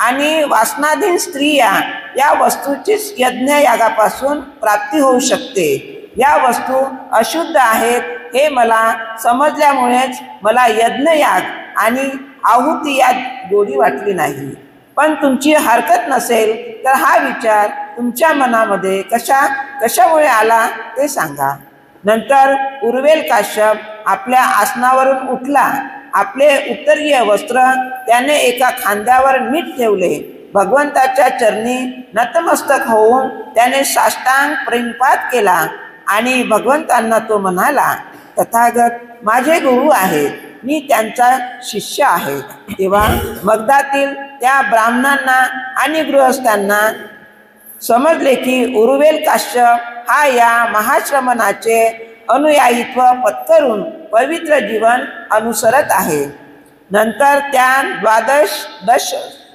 आणि वासनाधीन स्त्रिया या वस्तूचीच यज्ञयागापासून प्राप्ती होऊ शकते. या वस्तू अशुद्ध आहेत हे मला समजल्यामुळेच मला यज्ञयाग आणि आहुती यात गोडी वाटली नाही. पण तुमची हरकत नसेल तर हा विचार तुमच्या मनामध्ये कशामुळे आला ते सांगा. नंतर उर्वेल काश्यप आपल्या आसनावरून उठला. आपले उत्तरीय वस्त्र त्याने एका खांद्यावर नीट ठेवले. भगवंताच्या चरणी नतमस्तक होऊन त्याने साष्टांग प्रेमपात केला आणि भगवंतांना तो म्हणाला, तथागत माझे गुरु आहेत, मी त्यांचा शिष्य आहे. तेव्हा मगधातील त्या ब्राह्मणांना आणि गृहस्थांना समजले की उर्वेल काश्यप हा या महाश्रमणाचे अनुयायित्व पत्करून पवित्र जीवन अनुसरत आहे. नंतर त्या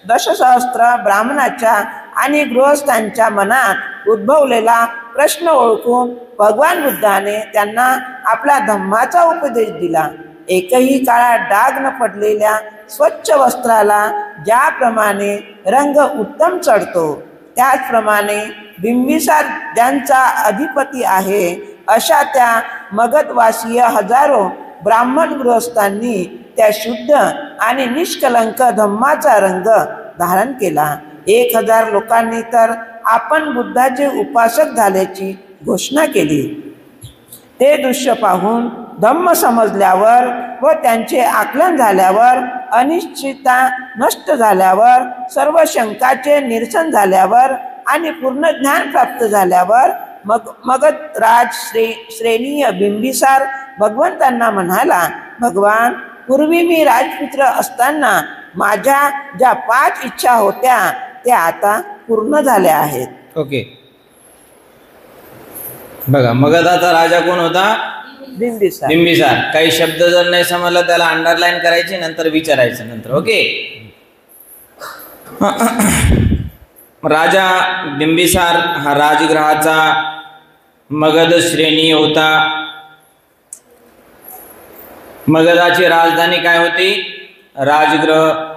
दशसहस्त्र ब्राह्मणाच्या आणि गृहस्थांच्या मनात उद्भवलेला प्रश्न ओळखून भगवान बुद्धाने त्यांना आपला धम्माचा उपदेश दिला. एकही काळा डाग न पडलेल्या स्वच्छ वस्त्राला ज्याप्रमाणे रंग उत्तम चढतो, त्याचप्रमाणे बिंबिसार ज्यांचा अधिपती आहे अशा त्या मगधवासीय हजारो ब्राह्मण गृहस्थांनी त्या शुद्ध आणि निष्कलंक धम्माचा रंग धारण केला. 1000 लोकांनी तर आपण बुद्धाचे उपासक झाल्याची घोषणा केली. ते दृश्य पाहून धम्म समजल्यावर व त्यांचे आकलन झाल्यावर, अनिश्चितता नष्ट झाल्यावर, सर्व शंकाचे निरसन झाल्यावर आणि पूर्ण ज्ञान प्राप्त झाल्यावर मगधराज श्रेणीय बिंबिसार भगवंतांना म्हणाला, भगवान, पूर्वी मी राजपुत्र असताना माझ्या ज्या 5 इच्छा होत्या त्या आता पूर्ण झाल्या आहेत. ओके, बघा मगधाचा राजा कोण होता? बिंबिसार. बिंबिसार. काही शब्द जर नाही समजला त्याला अंडरलाईन करायचे, नंतर विचारायचं नंतर. ओके, राजा बिंबिसार हा राजगृहाचा मगध श्रेणी होता. मगधाची राजधानी काय होती? राजगृह.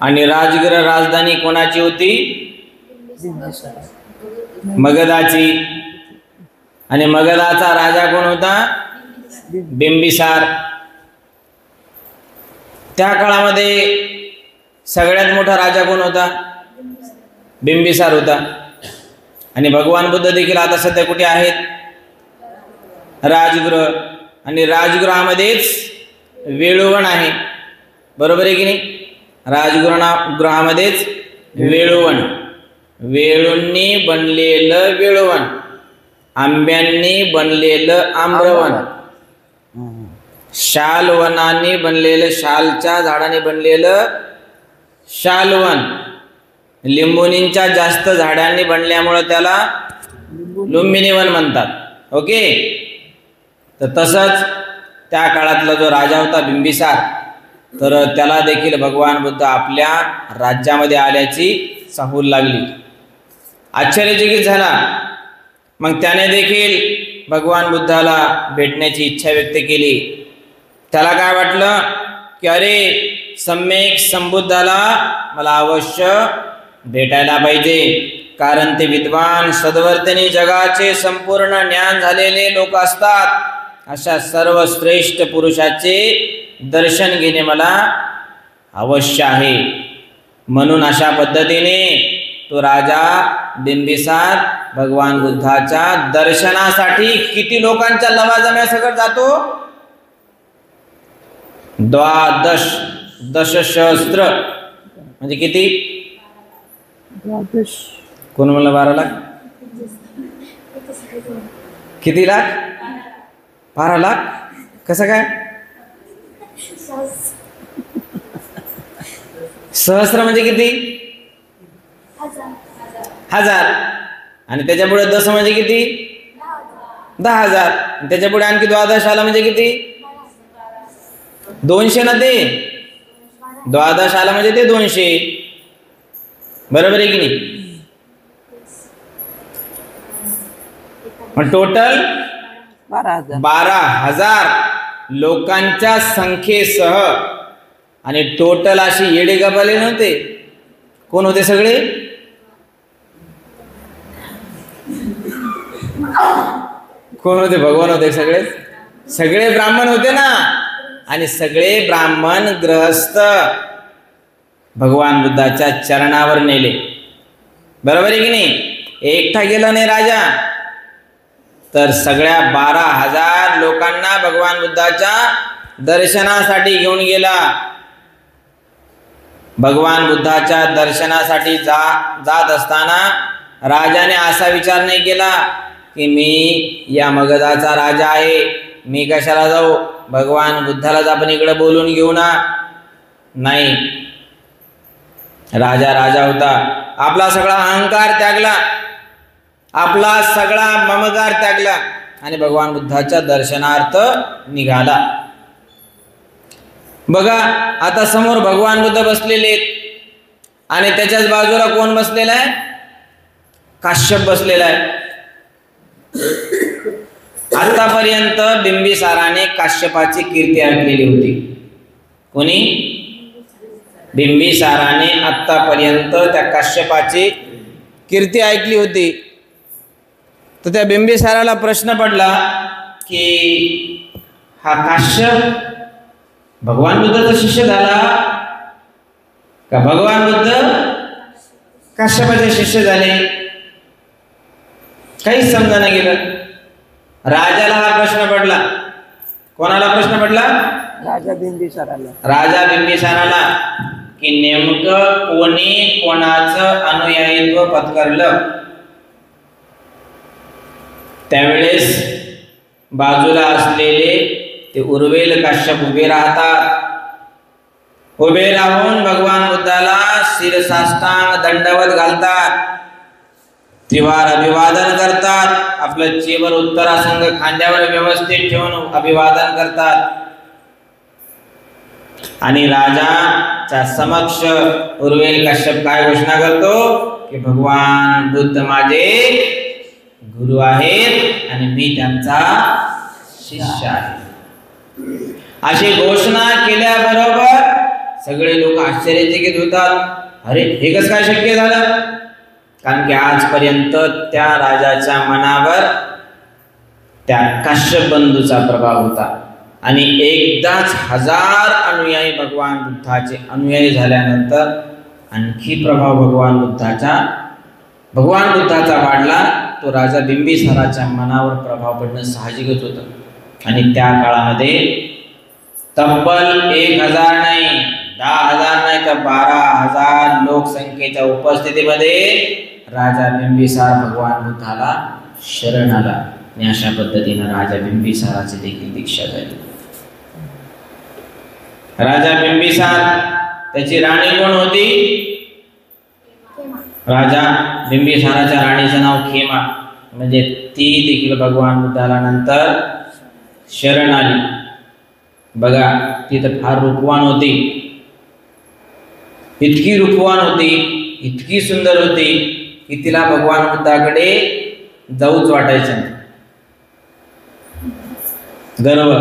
आणि राजगृह राजधानी कोणाची होती? मगधाची. आणि मगधाचा राजा कोण होता? बिंबिसार. त्या काळामध्ये सगळ्यात मोठा राजा कोण होता? बिंबिसार होता. आणि भगवान बुद्ध देखील आता सध्या कुठे आहेत? राजगृह. आणि राजगृहामध्येच वेळुवण आहे, बरोबर आहे की नाही? राजगृहामध्येच वेळुवण, वेळूंनी बनलेलं वेळुवण, आंब्यांनी बनलेलं आम्रवण, शालवनाने बनलेलं, शालच्या झाडाने बनलेलं शालवन, लिंबुनींच्या जास्त झाडांनी बनल्यामुळे त्याला लुंबिनी वन म्हणतात. ओके, तर तसंच त्या काळातला जो राजा होता बिंबिसार, तर त्याला देखील भगवान बुद्ध आपल्या राज्यामध्ये आल्याची चाहूल लागली. आश्चर्यचकित झाला. मग त्याने देखील भगवान बुद्धाला भेटण्याची इच्छा व्यक्त केली. त्याला काय वाटलं की अरे, सम्यक संबुद्धाला मला अवश्य भेटायला पाहिजे, कारण ते विद्वान सद्वर्तनी जगाचे संपूर्ण ज्ञान झालेले लोक असतात. अशा सर्व श्रेष्ठ पुरुषाचे दर्शन घेणे मला अवश्य आहे. म्हणून अशा पद्धतीने तो राजा बिंबिसार भगवान बुद्धाच्या दर्शनासाठी किती लोकांच्या लवाजम्या सकट जातो? 12,000 म्हणजे किती? कोण म्हणलं 12 लाख? किती लाख? 12 लाख? कसं काय? सहस्र म्हणजे किती? 1000. आणि त्याच्या पुढे 10 म्हणजे किती? 10,000. त्याच्या पुढे आणखी 12 आला म्हणजे किती? 200 ना. ते 12 आला म्हणजे ते 200. बरोबर आहे की नाही? मग टोटल 12,000 लोकांच्या संख्येसह. आणि टोटल अशी येडे गबाले नव्हते. कोण होते सगळे? कोण होते? भगवान होते सगळे. सगळे ब्राह्मण होते ना. आणि सगळे ब्राह्मण गृहस्थ भगवान बुद्धाच्या चरणावर नेले. बरोबर आहे की नाही? एकटा गेला नाही राजा, तर सगळ्या 12,000 लोकांना भगवान बुद्धाच्या दर्शनासाठी घेऊन गेला. भगवान बुद्धाच्या दर्शनासाठी जात असताना राजाने असा विचार नाही केला की मी या मगधाचा राजा आहे, मी कशाला जाऊ, भगवान बुद्धालाच आपण इकडे बोलून घेऊ ना. नाही, राजा राजा होता. आपला सगळा अहंकार त्यागला, आपला सगळा ममकार त्यागला आणि भगवान बुद्धाच्या दर्शनार्थ निघाला. बघा, आता समोर भगवान बुद्ध बसलेले आहेत आणि त्याच्याच बाजूला कोण बसलेला आहे? काश्यप बसलेला आहे. आतापर्यंत बिंबिसाराने काश्यपाची कीर्ती ऐकलेली होती. कोणी? बिंबिसाराने आतापर्यंत त्या काश्यपाची कीर्ती ऐकली होती. तर त्या बिंबिसाराला प्रश्न पडला की हा काश्यप भगवान बुद्धाचा शिष्य झाला का भगवान बुद्ध काश्यपाचे शिष्य झाले? काहीच समजायला गेलं. राजाला हा प्रश्न पडला. कोणाला प्रश्न पडला? राजा बिंबिसाराला. राजा बिंबिसाराला की नेमकं कोणी कोणाचं अनुयायित्व पत्करलं. त्यावेळेस बाजूला असलेले ते उर्वेल काश्यप उभे राहतात. उभे राहून भगवान बुद्धाला शिरसाष्टांग दंडवत घालतात, त्रिवार अभिवादन करतात. आपलं चेवर उत्तरासंग खांद्यावर व्यवस्थित ठेवून अभिवादन करतात. आणि राजाच्या समक्ष उर्वेल काश्यप काय घोषणा करतो की भगवान बुद्ध माझे गुरु आहेत आणि मी त्यांचा शिष्य आहे. अशी घोषणा केल्याबरोबर सगळे लोक आश्चर्यचकित होतात. अरे, हे कसं काय शक्य झालं? कारण की आजपर्यंत त्या राजाच्या मनावर त्या काश्यप बंधूचा प्रभाव होता. आणि एकदाच 1000 अनुयायी भगवान बुद्धाचे अनुयायी झाल्यानंतर आणखी प्रभाव भगवान बुद्धाचा वाढला. तो राजा बिंबिसाराच्या मनावर प्रभाव पडणं साहजिकच होतं. आणि त्या काळामध्ये तब्बल 1000 नाही, 10,000 नाही, तर 12,000 लोकसंख्येच्या उपस्थितीमध्ये राजा बिंबिसार भगवान बुद्धाला शरण आला. आणि अशा पद्धतीने राजा बिंबिसाराची देखील दीक्षा झाली. राजा बिंबिसार, त्याची राणी कोण होती? राजा बिंबिसाराच्या राणीचं नाव खेमा. म्हणजे ती देखील भगवान बुद्धाला नंतर शरण आली. बघा, ती तर फार रूपवान होती. इतकी रूपवान होती, इतकी सुंदर होती की तिला भगवान बुद्धाकडे जाऊच वाटायचं नाही. गर्व,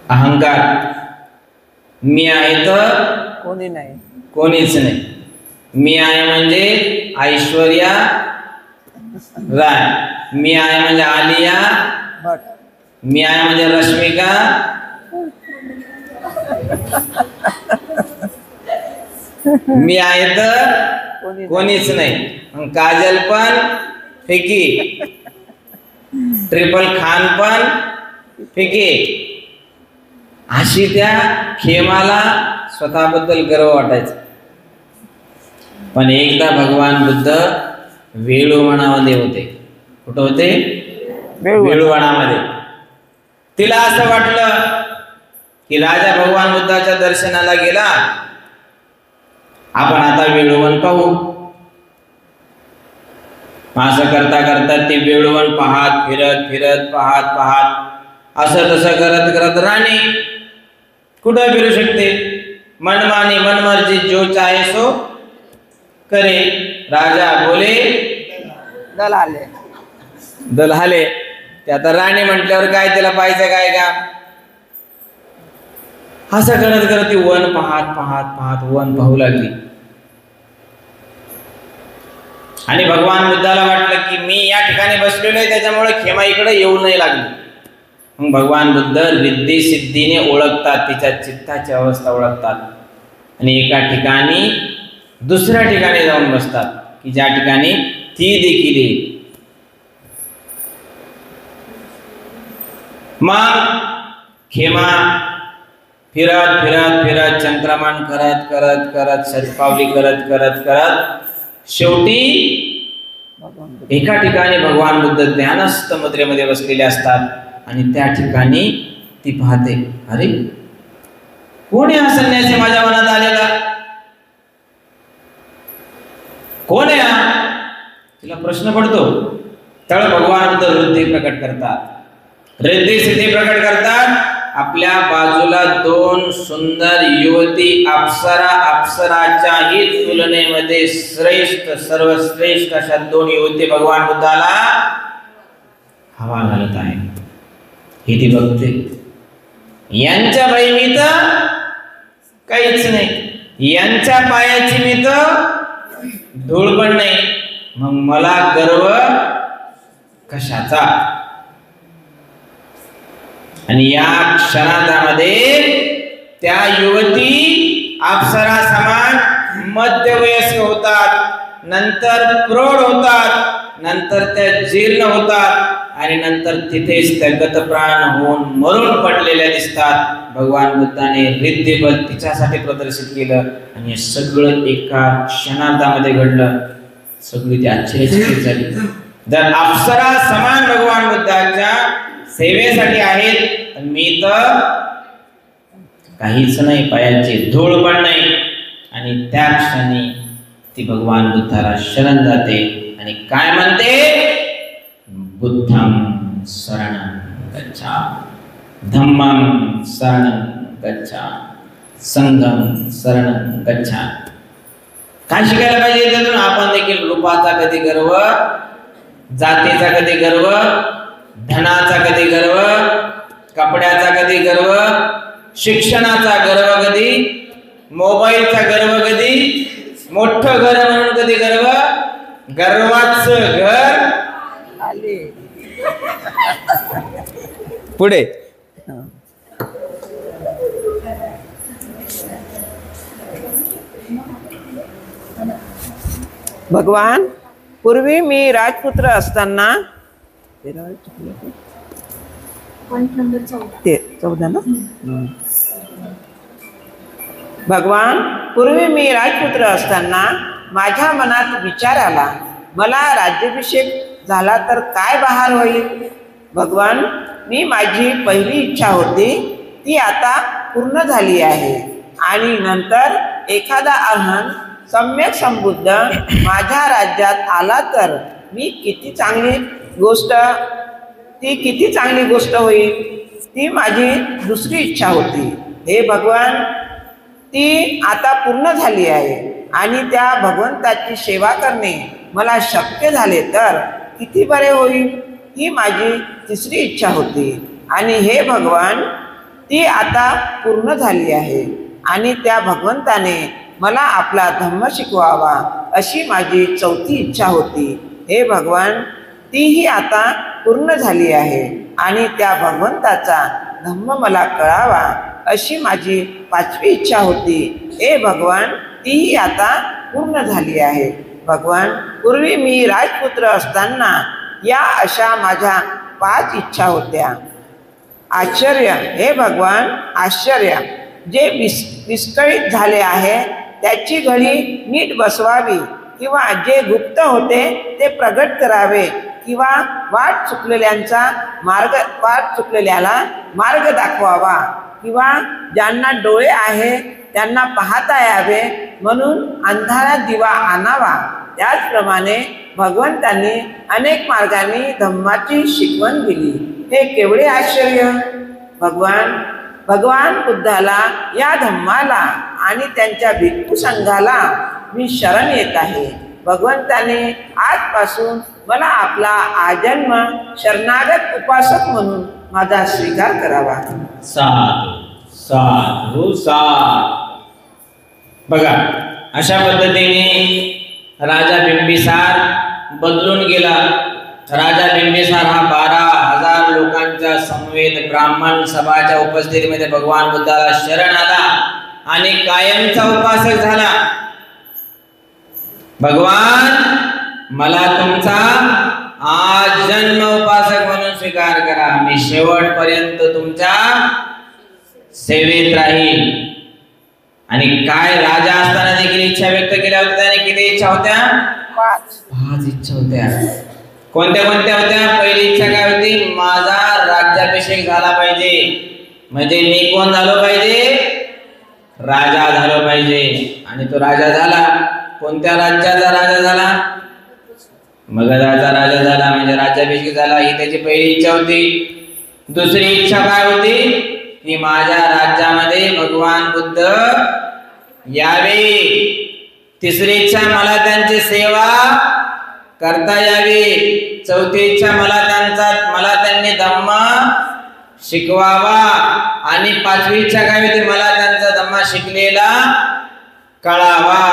अहंकार, मी आहे तर कोणी नाही, कोणीच नाही. मी आहे म्हणजे ऐश्वर्या राय, मी आहे म्हणजे आलिया भट. मी आहे म्हणजे रश्मिका मी आहे तर कोणीच नाही. मग काजल पण फिकी, ट्रिपल खान पण फिकी. अशी त्या खेमाला स्वतःबद्दल गर्व वाटायचा. पण एकदा भगवान बुद्ध वेळूवनामध्ये होते. कुठं होते? वेळूवनामध्ये. तिला असं वाटलं की राजा भगवान बुद्धाच्या दर्शनाला गेला, आपण आता वेळूवन पाहू. असं करता करता ती वेळूवन पाहत फिरत फिरत पाहत असं तसं करत करत राणी कुठं फिरू शकते. मनमानी मनमर्जी जो चाहे सो करे. राजा बोले दलाले. ते आता राणी म्हटल्यावर काय त्याला पाहिजे काय का. असं करत करत ती वन पाहत वन पाहू लागली. आणि भगवान बुद्धाला वाटलं की मी या ठिकाणी बसलेलो आहे, त्याच्यामुळे खेमा इकडे येऊ नाही लागली. मग भगवान बुद्ध रिद्धी सिद्धीने ओळखतात, तिच्या चित्ताची अवस्था ओळखतात आणि एका ठिकाणी दुसऱ्या ठिकाणी जाऊन बसतात की ज्या ठिकाणी ती देखील येईल. मग खेमा फिरत फिरत फिरत चंक्रमान करत करत करत शतपावली करत करत करत शेवटी एका ठिकाणी भगवान बुद्ध ध्यानस्थ मुद्रेमध्ये बसलेले असतात. आणि त्या ठिकाणी ती पाहते, अरे कोण आहे हा संन्यासी माझ्या मनात आलेला, कोण आहे हा? तिला प्रश्न पडतो. तर भगवान बुद्ध रिद्धी प्रकट करतात, रिद्धी सिद्धी प्रकट करतात. आपल्या बाजूला दोन सुंदर युवती अप्सरा, अप्सराच्याही तुलनेमध्ये श्रेष्ठ सर्वश्रेष्ठ अशा दोन युवती भगवान बुद्धाला हवा घालत आहे. ही ती बघते. यांच्या बाई मी तर काहीच नाही, यांच्या पायाची मी तर धूळ पण नाही, मग मला गर्व कशाचा. आणि या क्षणामध्ये त्या युवती अप्सरा समान मध्यवयस्क होतात, नंतर प्रौढ होतात, नंतर त्या जीर्ण होतात आणि नंतर तिथेच त्या गतप्राण होऊन मरून पडलेल्या दिसतात. भगवान बुद्धाने रिद्धिबल तिच्यासाठी प्रदर्शित केलं आणि हे सगळं एका क्षणार्धामध्ये घडलं. सगळी ती आश्चर्यचकित झाली. जर अप्सरा समान भगवान बुद्धाच्या सेवेसाठी आहेत, मी तर काहीच नाही, पायाची धूळ पण नाही. आणि त्या क्षणी ती भगवान बुद्धाला शरण जाते आणि काय म्हणते, बुद्धं शरणं गच्छामि, धम्मं शरणं गच्छामि, संघं शरणं गच्छामि. काय शिकायला पाहिजे त्यातून? आपण देखील रूपाचा कधी गर्व, जातीचा कधी गर्व, धनाचा कधी गर्व, कपड्याचा कधी गर्व, शिक्षणाचा गर्व कधी, मोबाईलचा गर्व कधी, मोठं घर म्हणून कधी गर्व, गर्वाचं घर पुढे. भगवान, पूर्वी मी राजपुत्र असताना 14 ना. भगवान, पूर्वी मी राजपुत्र असताना माझ्या मनात विचार आला, मला राज्याभिषेक झाला तर काय बहार होईल. भगवान, मी माझी पहिली इच्छा होती ती आता पूर्ण झाली आहे. आणि नंतर एखादा अहंन सम्यक संबुद्ध माझ्या राज्यात आला तर मी किती चांगली गोष्ट होईल. ती माझी दुसरी इच्छा होती. हे भगवान, ती आता पूर्ण झाली आहे आणि त्या भगवंताची सेवा करणे मला शक्य झाले तर किती बरे होईल. ही माझी तिसरी इच्छा होती. आणि हे भगवान, ती आता पूर्ण झाली आहे आणि त्या भगवंताने मला आपला धम्म शिकवावा अशी माझी चौथी इच्छा होती. हे भगवान, तीही आता पूर्ण झाली आहे आणि त्या भगवंताचा धम्म मला कळावा अशी माझी पाचवी इच्छा होती. हे भगवान, तीही आता पूर्ण झाली आहे. भगवान, पूर्वी मी राजपुत्र असताना या अशा माझ्या 5 इच्छा होत्या. आश्चर्य, हे भगवान, आश्चर्य, जे विस्कळीत झाले आहे त्याची घडी नीट बसवावी, किंवा जे गुप्त होते ते प्रगट करावे, किंवा वाट चुकलेल्याला मार्ग दाखवावा, किंवा ज्यांना डोळे आहे त्यांना पाहता यावे म्हणून अंधारात दिवा आणावा. त्याचप्रमाणे भगवंतांनी अनेक मार्गांनी धम्माची शिकवण दिली. हे केवढे आश्चर्य! भगवान बुद्धाला, या धम्माला आणि त्यांच्या भिक्खू संघाला मी शरण येत आहे. भगवंताने आजपासून मला आपला आजन्म शरणागत उपासक म्हणून माझा स्वीकार करावा. साधू साधू साधू. बघा, अशा पद्धतीने राजा बिंबिसार बदलून गेला. राजा बिंबिसार हा 12,000 लोकांच्या समवेत ब्राह्मण सभाच्या उपस्थितीमध्ये भगवान बुद्धाला शरण आला आणि कायमचा उपासक झाला. भगवान, मला तुमचा आजन्म उपासक म्हणून स्वीकार करा. मी शेवटपर्यंत तुमच्या सेवेत राहील. आणि काय, राजा असताना देखील इच्छा व्यक्त केल्या होत्या. त्याने किती इच्छा होत्या? 5 इच्छा होत्या. कोणत्या कोणत्या होत्या? पहिली इच्छा काय होती? माझा राज्याभिषेक झाला पाहिजे, म्हणजे मी कोण झालो पाहिजे? राजा झालो पाहिजे. आणि तो राजा झाला. कोणत्या राज्याचा राजा झाला? मगधाचा राजा झाला, म्हणजे राज्याभिषेक झाला. ही त्याची पहिली इच्छा होती. दुसरी इच्छा काय होती? की माझ्या राज्यामध्ये भगवान बुद्ध यावे. तिसरी इच्छा, मला त्यांची सेवा करता यावी. चौथी इच्छा, मला त्यांनी धम्म शिकवावा. आणि पाचवी इच्छा काय होती? मला त्यांचा धम्म शिकलेला कळावा.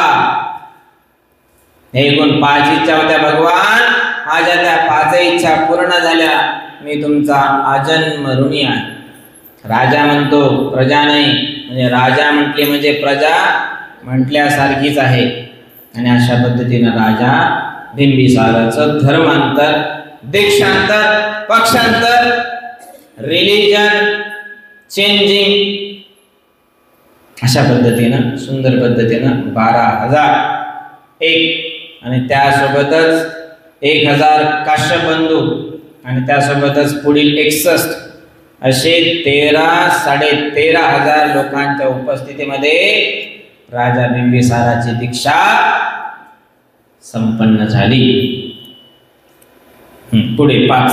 हे एकूण 5 इच्छा होत्या. भगवान, माझ्या त्या 5 इच्छा पूर्ण झाल्या. मी तुमचा आजन्म ऋणी आहे. राजा म्हणतो, प्रजा नाही. म्हणजे राजा म्हटले म्हणजे प्रजा म्हटल्यासारखीच आहे. आणि अशा पद्धतीनं राजा बिंबिसाराचं धर्मांतर, दीक्षांतर, पक्षांतर, रिलिजन चेंजिंग, अशा पद्धतीनं सुंदर पद्धतीनं 12,001 आणि त्यासोबतच 1,000 काश्यप बंधू आणि त्यासोबतच पुढील 61 असे 13,500 लोकांच्या उपस्थितीमध्ये राजा बिंबिसाराची दीक्षा संपन्न झाली. पुढे 5.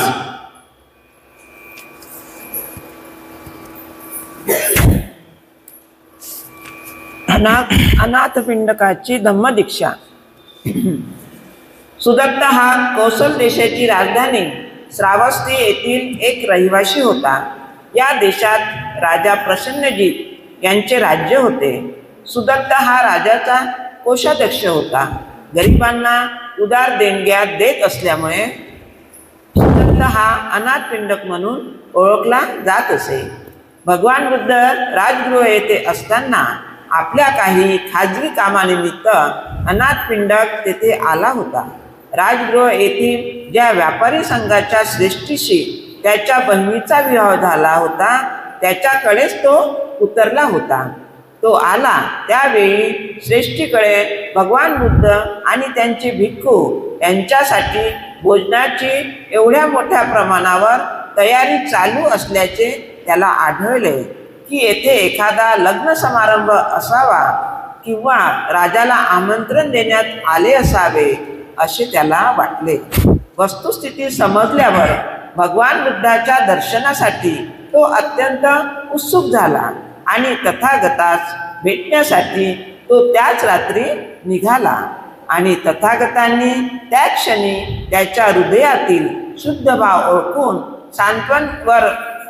अनाथपिंडकाची धम्मदीक्षा. सुदत्त हा कौशल देशाची राजधानी श्रावस्ती येथील एक रहिवासी होता. या देशात राजा प्रसन्नजीत यांचे राज्य होते. सुदत्त हा राजाचा कोषाध्यक्ष होता. गरिबांना उदार देणग्या देत असल्यामुळे सुदत्त हा अनाथपिंडक म्हणून ओळखला जात असे. भगवान बुद्ध राजगृह येथे असताना आपल्या काही खाजगी कामानिमित्त अनाथपिंडक तेथे आला होता. राजगृह येथील ज्या व्यापारी संघाच्या श्रेष्ठीशी त्याच्या बहिणीचा विवाह झाला होता त्याच्याकडेच तो उतरला होता. तो आला त्यावेळी श्रेष्ठीकडे भगवान बुद्ध आणि त्यांचे भिक्खू यांच्यासाठी भोजनाची एवढ्या मोठ्या प्रमाणावर तयारी चालू असल्याचे त्याला आढळले की येथे एखादा लग्न समारंभ असावा किंवा राजाला आमंत्रण देण्यात आले असावे असे त्याला वाटले. वस्तुस्थिती समजल्यावर भगवान बुद्धाच्या दर्शनासाठी तो अत्यंत उत्सुक झाला आणि तथागतास भेटण्यासाठी तो त्याच रात्री निघाला. आणि तथागतांनी त्या क्षणी त्याच्या हृदयातील शुद्ध भाव ओळखून सांत्वनपर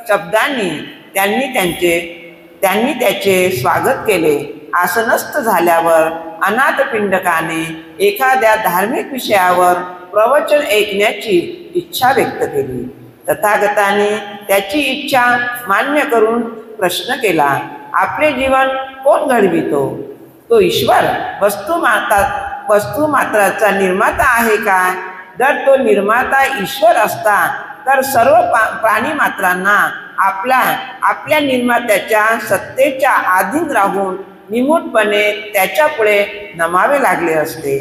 शब्दांनी त्यांनी त्याचे स्वागत केले आसनस्थ झाल्यावर अनाथपिंडकाने एखाद्या धार्मिक विषयावर प्रवचन ऐकण्याची इच्छा व्यक्त केली. तथागताने त्याची इच्छा मान्य करून प्रश्न केला, आपले जीवन कोण घडवितो? तो ईश्वर वस्तुमात्राचा निर्माता आहे का? जर तो निर्माता ईश्वर असता तर सर्व प्राणीमात्रांना आपल्या निर्मात्याच्या सत्तेच्या अधीन राहून निमूटपणे त्याच्या पुढे नमावे लागले असते.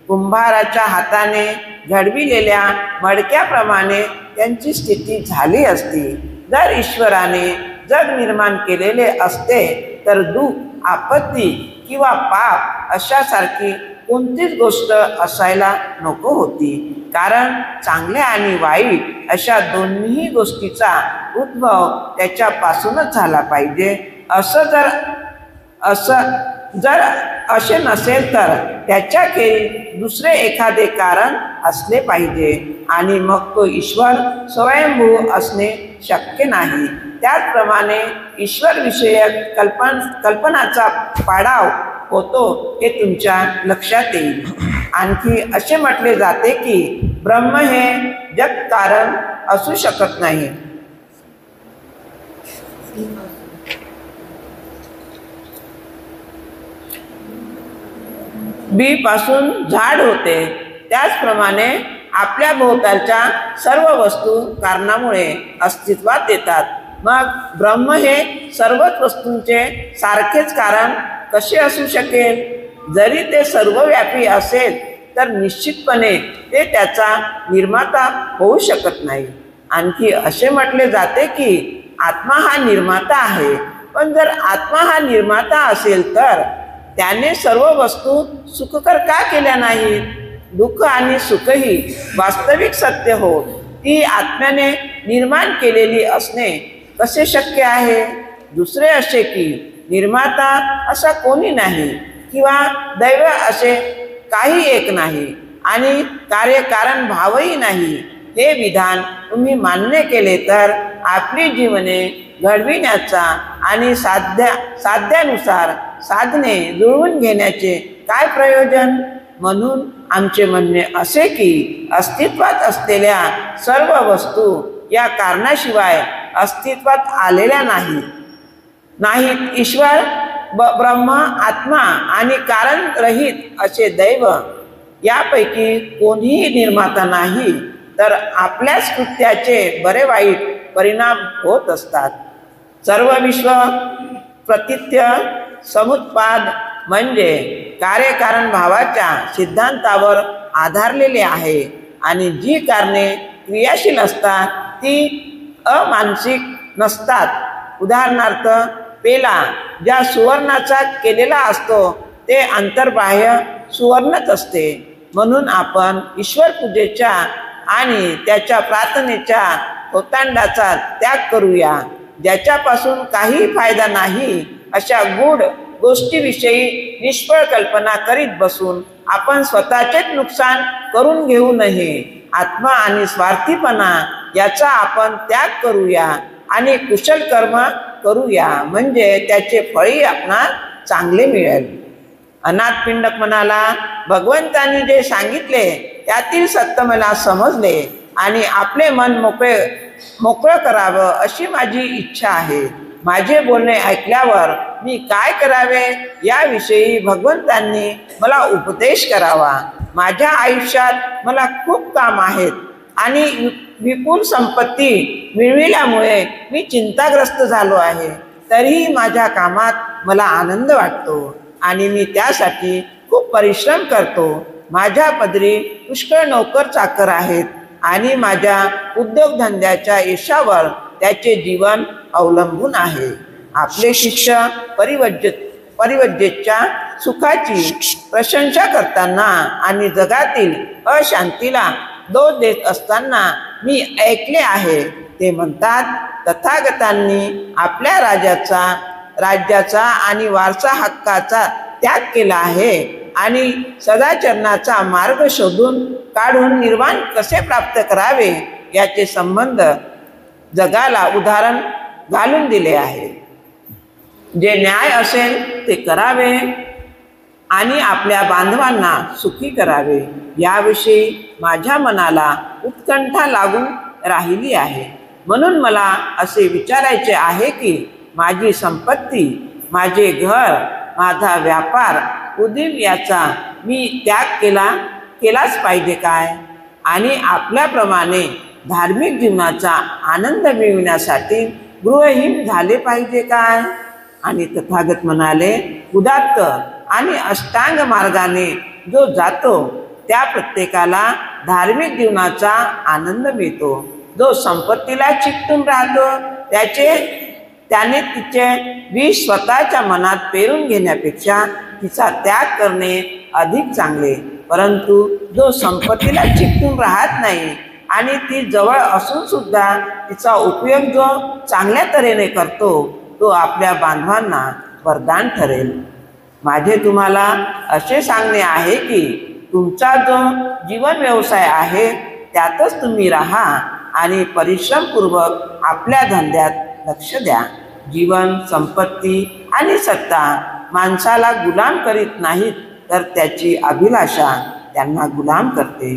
कुंभाराच्या हाताने घडविलेल्या मडक्याप्रमाणे त्यांची स्थिती झाली असती. जर ईश्वराने जग निर्माण केलेले असते तर दुःख, आपत्ती किंवा पाप अशासारखी कोणतीच गोष्ट असायला नको होती. कारण चांगले आणि वाईट अशा दोन्ही गोष्टीचा उद्भव त्याच्यापासूनच झाला पाहिजे. जर असे नसेल तर त्याच्याखेरीज दुसरे एखादे कारण असले पाहिजे आणि मग तो ईश्वर स्वयंभू असणे शक्य नाही. त्याचप्रमाणे ईश्वरविषयक कल्पनाचा पाडाव होतो हे तुमच्या लक्षात येईल. आणखी असे म्हटले जाते की ब्रह्म हे जग कारण असू शकत नाही. बी पासून झाड होते त्याचप्रमाणे आपल्या भोवतालच्या सर्व वस्तू कारणामुळे अस्तित्वात येतात. मग ब्रह्म हे सर्वच वस्तूंचे सारखेच कारण कसे असू शकेल? जरी ते सर्वव्यापी असेल तर निश्चितपणे ते त्याचा निर्माता होऊ शकत नाही. आणखी असे म्हटले जाते की आत्मा हा निर्माता आहे. पण जर आत्मा हा निर्माता असेल तर त्याने सर्व वस्तू सुखकर का केल्या नाहीत? दुःख आणि सुखही वास्तविक सत्य होत ती आत्म्याने निर्माण केलेली असणे कसे शक्य आहे? दुसरे असे की निर्माता असा कोणी नाही किंवा दैव असे काही एक नाही आणि कार्यकारण भावही नाही. हे विधान तुम्ही मान्य केले तर आपली जीवने घडविण्याचा आणि साध्यानुसार साधने जुळवून घेण्याचे काय प्रयोजन? म्हणून आमचे म्हणणे असे की अस्तित्वात असलेल्या सर्व वस्तू या कारणाशिवाय अस्तित्वात आलेल्या नाहीत. ईश्वर, ब्रह्म, आत्मा आणि कारण रहित असे दैव यापैकी कोणीही निर्माता नाही. तर आपल्याच कृत्याचे बरे वाईट परिणाम होत असतात. सर्व विश्व प्रतित्य समुत्पाद म्हणजे कार्यकारण भावाच्या सिद्धांतावर आधारलेले आहे आणि जी कारणे क्रियाशील असतात ती अमानसिक नसतात. उदाहरणार्थ पेला ज्या सुवर्णाचा केलेला असतो ते अंतर्बाह्य सुवर्णच असते. म्हणून आपण ईश्वर पूजेच्या आणि त्याच्या प्रार्थनेच्या होतांडाचा त्याग करूया. ज्याच्यापासून काही फायदा नाही अशा गूढ गोष्टीविषयी निष्फळ कल्पना करीत बसून आपण स्वतःचेच नुकसान करून घेऊ नये. आत्मा आणि स्वार्थीपणा याचा आपण त्याग करूया आणि कुशल कर्म करूया, म्हणजे त्याचे फळही आपणास चांगले मिळेल. अनाथपिंडक म्हणाला, भगवंतांनी जे सांगितले त्यातील सत्य मला समजले आणि आपले मन मोकळं करावं अशी माझी इच्छा आहे. माझे बोलणे ऐकल्यावर मी काय करावे याविषयी भगवंतांनी मला उपदेश करावा. माझ्या आयुष्यात मला खूप काम आहेत आणि विपुल संपत्ती मिळविल्यामुळे मी चिंताग्रस्त झालो आहे. तरीही माझ्या कामात मला आनंद वाटतो आणि मी त्यासाठी खूप परिश्रम करतो. माझ्या पदरी पुष्कळ नोकर चाकर आहेत आणि माझ्या उद्योगधंद्याच्या यशावर त्याचे जीवन अवलंबून आहे. आपले शिष्य परिवज्जेच्या सुखाची प्रशंसा करताना आणि जगातील अशांतीला दोष देत असताना मी ऐकले आहे. ते म्हणतात, तथागतांनी आपल्या राज्याचा आणि वारसा हक्काचा त्याग केला आहे आणि सदाचरणाचा मार्ग शोधून काढून निर्वाण कसे प्राप्त करावे याचे संबंध जगाला उदाहरण घालून दिले आहे. जे न्याय असेल ते करावे आणि आपल्या बांधवांना सुखी करावे याविषयी माझ्या मनाला उत्कंठा लागून राहिली आहे. म्हणून मला असे विचारायचे आहे की माझी संपत्ती, माझे घर, माझा व्यापार, उदीम याचा मी त्याग केलाच पाहिजे काय? आणि आपल्याप्रमाणे धार्मिक जीवनाचा आनंद मिळविण्यासाठी गृहहीन झाले पाहिजे काय? आणि तथागत म्हणाले, उदात्त आणि अष्टांग मार्गाने जो जातो त्या प्रत्येकाला धार्मिक जीवनाचा आनंद मिळतो. जो संपत्तीला चिकटून राहतो त्याने तिचे विष स्वतःच्या मनात पेरून घेण्यापेक्षा तिचा त्याग करणे अधिक चांगले. परंतु जो संपत्तीला चिकटून राहत नाही आणि ती जवळ असून सुद्धा तिचा उपयोग जो चांगल्या तऱ्हेने करतो तो आपल्या बांधवांना वरदान ठरेल. माझे तुम्हाला असे सांगणे आहे की तुमचा जो जीवन व्यवसाय आहे त्यातच तुम्ही राहा आणि परिश्रमपूर्वक आपल्या धंद्यात लक्ष द्या. जीवन, संपत्ती आणि सत्ता माणसाला गुलाम करीत नाहीत, तर त्याची अभिलाषा त्यांना गुलाम करते.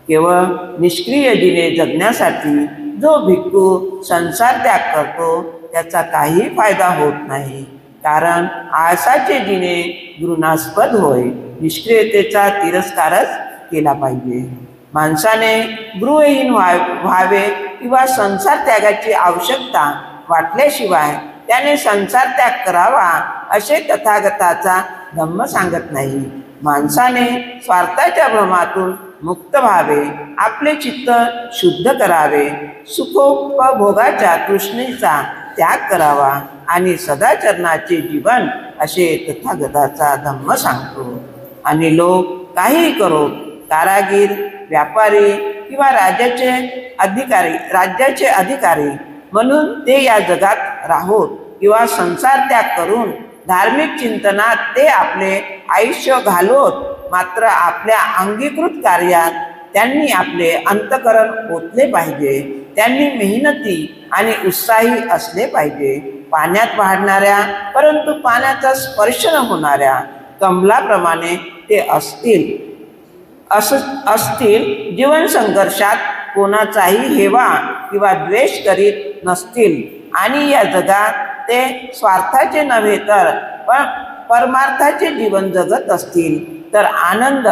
केवळ निष्क्रिय जीने जगण्यासाठी जो भिक्खू संसार त्याग करतो त्याचा काही फायदा होत नाही, कारण आळसाचे जीने घृणास्पद होय. निष्क्रियतेचा तिरस्कारच केला पाहिजे. माणसाने गृहहीन व्हावे किंवा संसार त्यागाची आवश्यकता वाटल्याशिवाय त्याने संसार त्याग करावा असे तथागताचा धम्म सांगत नाही. माणसाने स्वार्थाच्या भ्रमातून मुक्त व्हावे, आपले चित्त शुद्ध करावे, सुखोपभोगाच्या तृष्णेचा त्याग करावा आणि सदाचरणाचे जीवन असे तथागताचा धम्म सांगतो. आणि लोक काहीही करो, कारागीर, व्यापारी किंवा राज्याचे अधिकारी म्हणून ते या जगात राहोत किंवा संसार त्याग करून धार्मिक चिंतनात ते आपले आयुष्य घालवत, मात्र आपल्या अंगीकृत कार्यात त्यांनी आपले अंतःकरण ओतले पाहिजे. त्यांनी मेहनती आणि उत्साही असले पाहिजे. पाण्यात वाढणाऱ्या परंतु पाण्याचा स्पर्श न होणाऱ्या कमलाप्रमाणे ते असतील. जीवन संघर्षात कोणाचाही हेवा किंवा द्वेष करीत नसतील आणि या जगात ते स्वार्थाचे नव्हे तर परमार्थाचे जीवन जगत असतील, तर आनंद,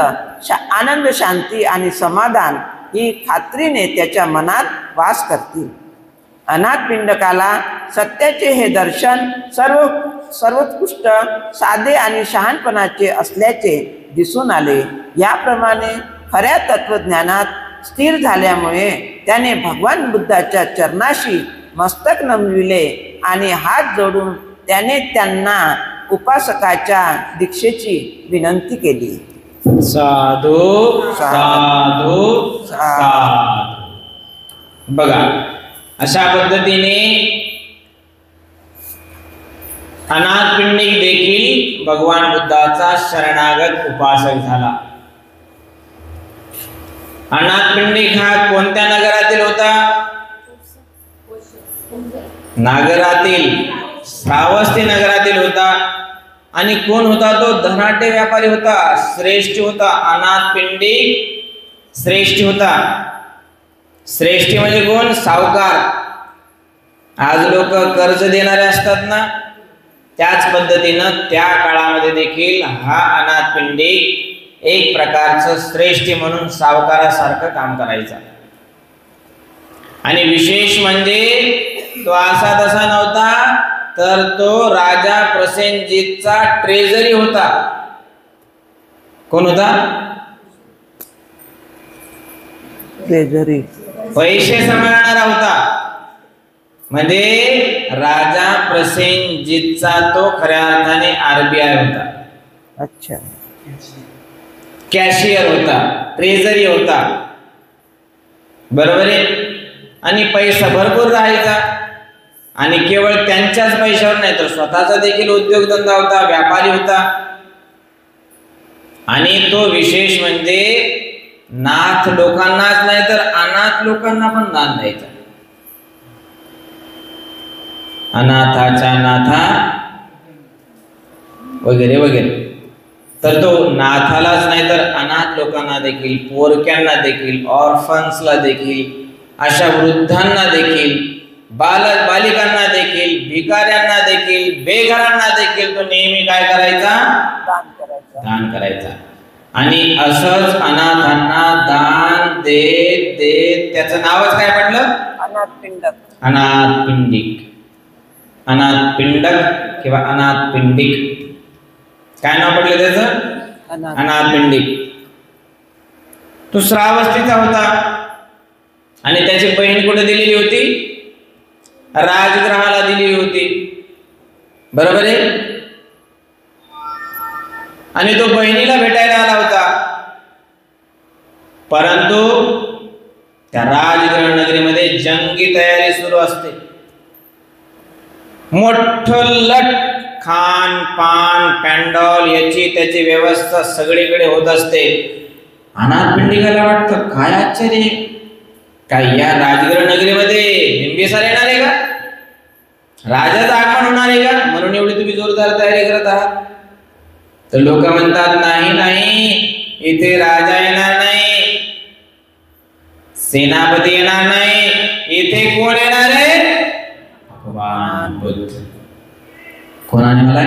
शांती आणि समाधान ही खात्रीने त्याच्या मनात वास करतील. अनाथ पिंडकाला सत्याचे हे दर्शन सर्वोत्कृष्ट, साधे आणि शहाणपणाचे असल्याचे दिसून आले. याप्रमाणे खऱ्या तत्वज्ञानात स्थिर झाल्यामुळे त्याने भगवान बुद्धाच्या चरणाशी मस्तक नमविले आणि हात जोडून त्याने त्यांना उपासकाच्या दीक्षेची विनंती केली. साधू साधू साधू. बघा, अशा पद्धतीने अनाथ पिंडिक देखील भगवान बुद्धाचा शरणागत उपासक झाला. अनाथ पिंडिक हा कोणत्या नगरातील होता? नागरातील, श्रावस्ती नगरातील होता. आणि कोण होता तो? धनाढ्य व्यापारी होता, श्रेष्ठ होता. अनाथ पिंडिक श्रेष्ठ होता. श्रेष्ठ म्हणजे कोण? सावकार. आज लोक कर्ज देणारे असतात ना, त्याच पद्धतीनं त्या काळामध्ये देखील हा अनाथ पिंडिक एक प्रकारचं श्रेष्ठ म्हणून सावकारासारखं काम करायचा. आणि विशेष म्हणजे तो असा तसा नव्हता, तर तो राजा प्रसेनजीतचा ट्रेझरी होता. कोण होता? ट्रेझरी, पैसे सांभाळणारा होता. म्हणजे राजा प्रसेनजीतचा तो खऱ्या अर्थाने RBI होता. अच्छा, कॅशियर होता, ट्रेझरी होता. बरोबर आहे. आणि पैसा भरपूर राहायचा. आणि केवळ त्यांच्याच पैशावर नाही तर स्वतःचा देखील उद्योगधंदा होता, व्यापारी होता. आणि तो विशेष म्हणजे नाथ लोकांनाच नाही तर अनाथ लोकांना पण दान द्यायचा. अनाथाचा नाथा वगैरे वगैरे. तर तो नाथालाच नाही तर अनाथ लोकांना देखील, पोरक्यांना देखील, ऑर्फन्सला देखील, अशा वृद्धांना देखील, बालिकांना देखील, भिकाऱ्यांना देखील, बेघरांना देखील तो नेहमी काय करायचा? दान करायचा. आणि असंच अनाथांना दान देत देत त्याचं नावच काय पडलं? अनाथपिंडक. अनाथपिंडिक. अनाथपिंडक किंवा अनाथपिंडिक, काय नाव पडलं त्याचं? अनाथपिंडिक. तो श्रावस्तीचा होता आणि त्याची बहीण कुठे दिलेली होती? राजगृहाला दिलेली होती. बरोबर आहे. आणि तो बहिणीला भेटायला आला होता, परंतु त्या राजगृह नगरीमध्ये जंगी तयारी सुरू असते. मोठं लट खान पान पॅन्डॉल याची त्याची व्यवस्था सगळीकडे होत असते. अनाथपिंडिकाला वाटतं काय आश्चर्य, काय या राजगृह नगरीमध्ये बिंबिसार येणार आहे का? राजाचं आगमन होणार आहे का? म्हणून एवढी तुम्ही जोरदार तयारी करत आहात. तर लोक म्हणतात नाही नाही, इथे राजा येणार नाही, सेनापती येणार नाही, इथे कोण येणार आहे? भगवान बुद्ध. कोणाने मला?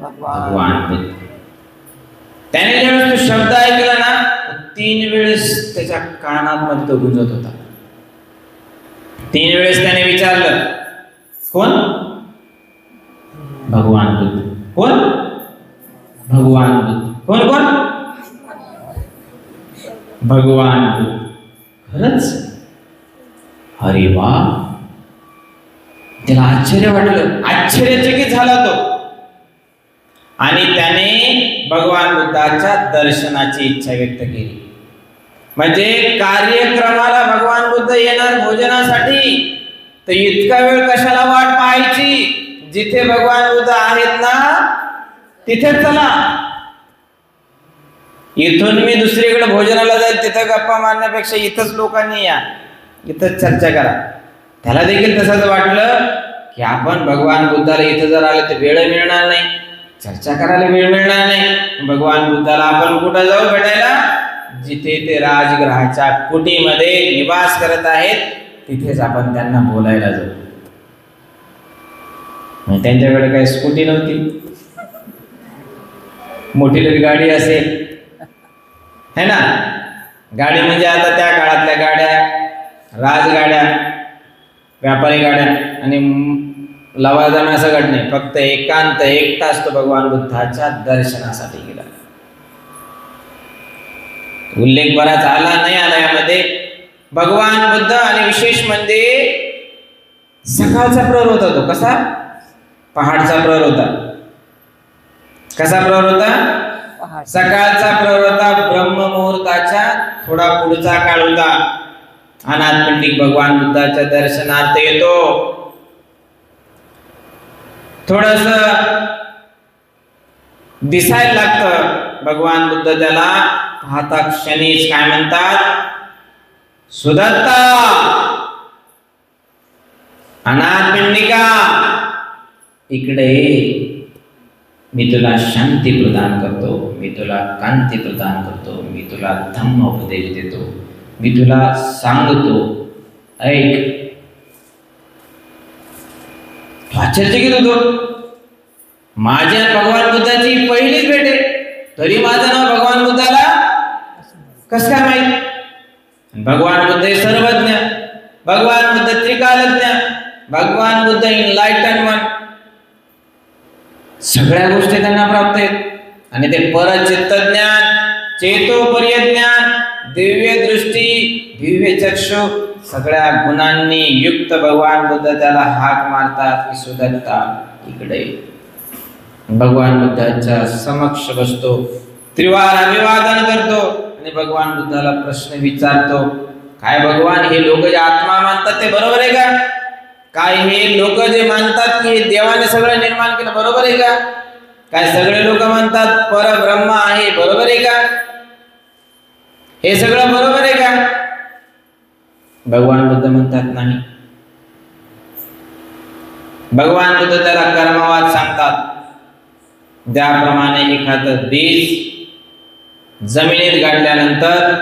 भगवान बुद्ध. त्याने ज्यावेळेस तो शब्द ऐकला ना, 3 वेळेस त्याच्या कानामध्ये तो गुंजत होता. 3 वेळेस त्याने विचारलं, कोण? भगवान बुद्ध. कोण? भगवान बुद्ध. कोण कोण? भगवान बुद्ध. खरंच? अरे वा. त्याला आश्चर्य वाटलं, आश्चर्यचकित झाला तो. आणि त्याने भगवान बुद्धाच्या दर्शनाची इच्छा व्यक्त केली. म्हणजे कार्यक्रमाला भगवान बुद्ध येणार भोजनासाठी, तर इतका वेळ कशाला वाट पाहायची? जिथे भगवान बुद्ध आहेत ना तिथे चला. इथून मी दुसरीकडे भोजनाला जाईल, तिथं गप्पा मारण्यापेक्षा इथंच लोकांनी या, इथंच चर्चा करा. त्याला देखील तसंच वाटलं की आपण भगवान बुद्धाला इथं जर आलं तर वेळ मिळणार नाही, चर्चा करायला वेळ मिळणार नाही. भगवान बुद्धाला आपण कुठं जाऊ भेटायला? जिथे ते राजगृहाच्या कुटीमध्ये निवास करत आहेत तिथेच आपण त्यांना बोलायला जाऊ. त्यांच्याकडे काही स्कूटी नव्हती, मोठी तरी गाडी असेल है ना. गाडी म्हणजे आता त्या काळातल्या गाड्या, राजगाड्या, व्यापारी गाड्या आणि लवाजम असं घड नाही. फक्त एकांत एकटाच तो भगवान बुद्धाच्या दर्शनासाठी गेला. उल्लेख बराच आला नाही आला यामध्ये. भगवान बुद्ध आणि विशेष म्हणजे सकाळचा प्रहर होता तो. कसा? पहाटचा प्रहर होता. कसा प्रहर होता? सकाळचा प्रहर होता. ब्रह्ममुहूर्ताच्या थोडा पुढचा काळ होता. अनाथपिंडिक भगवान बुद्धाच्या दर्शनार्थ येतो. थोडस दिसायला लागतं. भगवान बुद्ध त्याला पाहता क्षणीच काय म्हणतात? सुदत्ता, अनाथपिंडिका, इकडे मी तुला शांती प्रदान करतो, मी तुला कांती प्रदान करतो, मी तुला धम्म उपदेश देतो, मी तुला सांगतो, ऐक. आश्चर्यचकित होतो. माझ्या भगवान बुद्धाची पहिलीच भेट आहे, तरी माझं नाव भगवान बुद्धाला कसं काय माहित? भगवान बुद्ध सर्वज्ञ, भगवान बुद्ध त्रिकालज्ञ, भगवान बुद्ध इनलाइटन वन, सगळ्या गोष्टी त्यांना प्राप्त आहेत. आणि ते परचित्त ज्ञान, चेतोपर्य ज्ञान, दिव्य दृष्टी, दिव्य चक्षु, सगळ्या गुणांनी युक्त भगवान बुद्ध त्याला हाक मारतात की सुदत्ता इकडे. भगवान बुद्धाच्या समक्ष बसतो, त्रिवार अभिवादन करतो आणि भगवान बुद्धाला प्रश्न विचारतो. काय भगवान, हे लोक जे आत्मा मानतात ते बरोबर आहे का? काय हे लोक जे मानतात की देवाने सगळं निर्माण केलं, बरोबर आहे का? काय सगळे लोक म्हणतात परब्रह्म आहे, बरोबर आहे का? हे सगळं बरोबर आहे का? भगवान बुद्ध म्हणतात नाही. भगवान बुद्ध त्याला कर्मवाद सांगतात. ज्याप्रमाणे एखादं बीज जमिनीत गाडल्यानंतर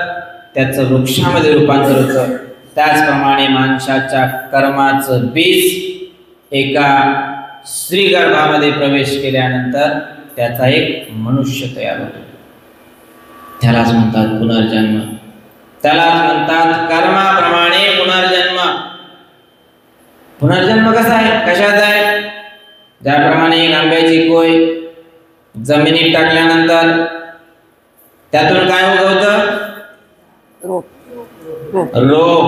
त्याचं वृक्षामध्ये रूपांतर होतं, त्याचप्रमाणे माणसाच्या कर्माचं बीज एका स्त्री गर्भामध्ये प्रवेश केल्यानंतर त्याचा एक मनुष्य तयार होतो. त्यालाच म्हणतात पुनर्जन्म. त्यालाच म्हणतात कर्माप्रमाणे पुनर्जन्म. पुनर्जन्म कसा आहे, कशाचा आहे? ज्याप्रमाणे एक आंब्याची कोय जमिनीत टाकल्यानंतर त्यातून काय उगवतं? रोप,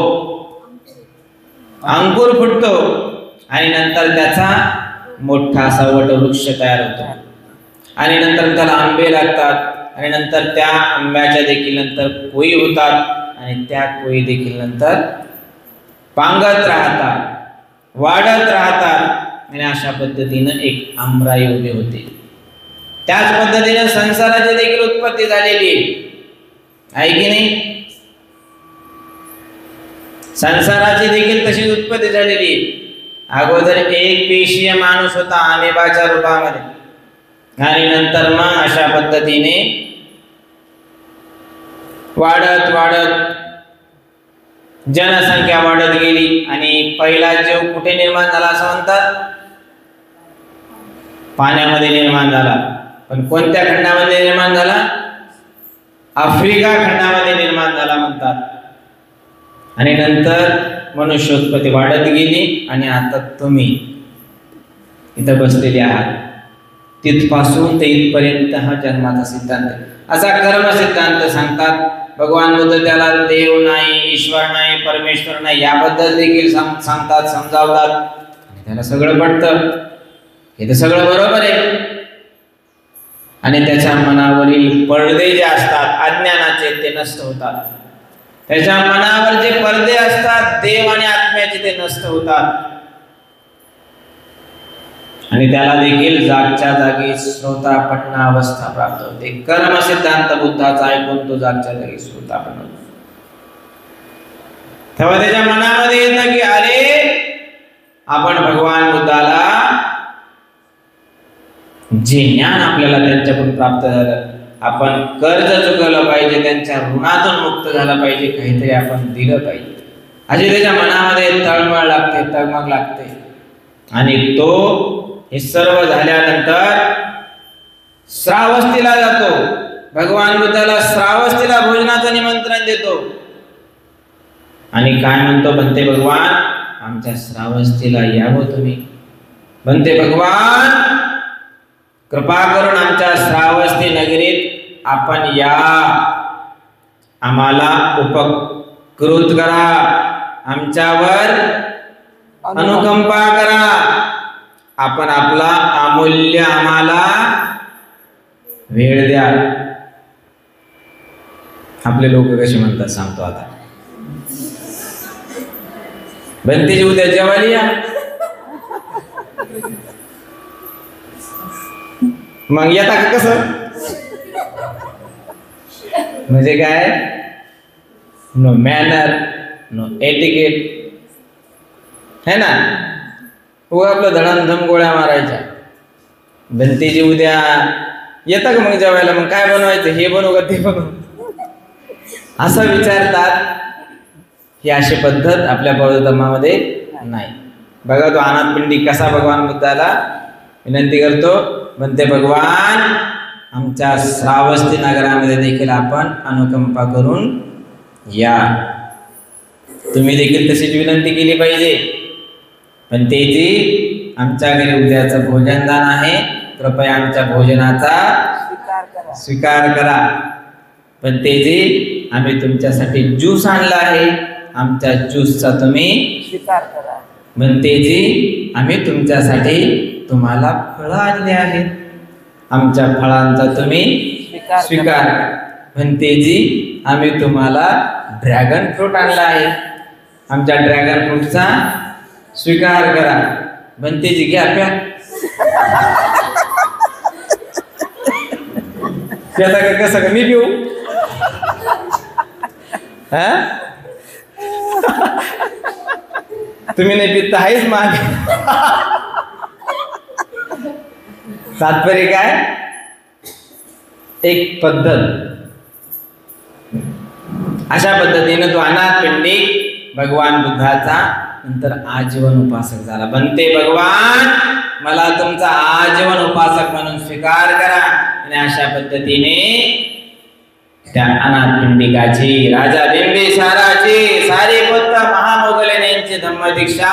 अंकुर फुटतो आणि नंतर त्याचा मोठा असा वटवृक्ष तयार होतो आणि नंतर त्याला आंबे लागतात आणि नंतर त्या आंब्याच्या देखील नंतर कोई होतात आणि त्या कोई देखील नंतर पांगत राहतात, वाढत राहतात आणि अशा पद्धतीनं एक आमराई उभी होते. त्याच पद्धतीने संसाराची देखील उत्पत्ती झालेली आहे की नाही? संसाराची देखील तशीच उत्पत्ती झालेली. अगोदर एक पेशीय माणूस होता अमेबाच्या रूपामध्ये आणि नंतर मग अशा पद्धतीने वाढत वाढत जनसंख्या वाढत गेली आणि पहिला जीव कुठे निर्माण झाला असं म्हणतात? पाण्यामध्ये निर्माण झाला. पण कोणत्या खंडामध्ये निर्माण झाला? आफ्रिका खंडामध्ये निर्माण झाला म्हणतात. आणि नंतर मनुष्योत्पत्ती वाढत गेली आणि आता तुम्ही इथं बसलेले आहात. तिथपासून ते इथपर्यंत हा जन्माचा सिद्धांत, असा कर्म सिद्धांत सांगतात. भगवान बुद्ध त्याला देव नाही, ईश्वर नाही, परमेश्वर नाही याबद्दल देखील सांगतात, समजावतात आणि त्याला सगळं पटतं. हे तर सगळं बरोबर आहे. आणि त्याच्या मनावरील पडदे जे असतात अज्ञानाचे ते नष्ट होतात. त्याच्या मनावर जे पडदे असतात देव आणि आत्म्याचे ते नष्ट होतात आणि त्याला देखील जागच्या जागी श्रोतापन्न अवस्था प्राप्त होते. कर्म सिद्धांत बुद्धाचा ऐकून तो जागच्या जागी श्रोतापन्न होतो. तेव्हा त्याच्या मनामध्ये येतं की अरे आपण भगवान बुद्धाला जे ज्ञान आपल्याला त्यांच्याकडून प्राप्त झालं, आपण कर्ज चुकवलं पाहिजे, त्यांच्या ऋणातून मुक्त झालं पाहिजे, काहीतरी आपण दिलं पाहिजे अशी त्याच्या मनामध्ये तळमळ लागते, तळमळ लागते. आणि तो हे सर्व झाल्यानंतर श्रावस्तीला जातो. भगवान बुद्धाला श्रावस्तीला भोजनाचं निमंत्रण देतो आणि काय म्हणतो? म्हणते भगवान आमच्या श्रावस्तीला यावं तुम्ही. म्हणते भगवान कृपा करून आमच्या श्रावस्ती नगरीत आपण या, आम्हाला उपकृत करा, आमच्यावर अनुकंपा करा, आपण आपला अमूल्य आम्हाला वेळ द्या. आपले लोक कसे म्हणतात सांगतो आता. बनतेची उद्या जेवायला या. मग येता का कसं? म्हणजे काय? नो मॅनर, नो एटिकेट है ना. हो आपलं धडामधम गोळ्या मारायच्या. बनतेची उद्या येता का मग जेवायला? मग काय बनवायचं? हे बनवू का ते बनवू असं विचारतात. ही अशी पद्धत आपल्या बौद्ध धर्मामध्ये नाही. बघा तो अनाथपिंडी कसा भगवान बुद्धाला विनंती करतो. म्हणते भगवान आमच्या श्रावस्ती नगरामध्ये देखील आपण अनुकंपा करून या. तुम्ही देखील तशीच विनंती केली पाहिजे. पण तेजी आमच्या घरी उद्याचं भोजनदान आहे, कृपया आमच्या भोजनाचा स्वीकार करा. पण तेजी आम्ही तुमच्यासाठी ज्यूस आणला आहे, आमच्या ज्यूसचा तुम्ही स्वीकार करा. म्हणतेजी आम्ही तुमच्यासाठी तुम्हाला फळं आणले आहेत, आमच्या फळांचा तुम्ही स्वीकार करा. म्हणतेजी आम्ही तुम्हाला ड्रॅगन फ्रूट आणला आहे, आमच्या ड्रॅगन फ्रूटचा स्वीकार करा. म्हणतेजी घ्या प्या. प्याता का कसं का मी पिऊ? हा तुम्ही नाही पित आहेच मागे. तात्पर्य काय? एक पद्धत. अशा पद्धतीने तो अनाथ पिंडिक भगवान बुद्धाचा नंतर आजीवन उपासक झाला. बनते भगवान, मला तुमचा आजीवन उपासक म्हणून स्वीकार करा. आणि अशा पद्धतीने त्या अनाथ पिंडिकाची, राजा बिंबिसाराची, सारीपुत्र महामोगले यांची धम्मदीक्षा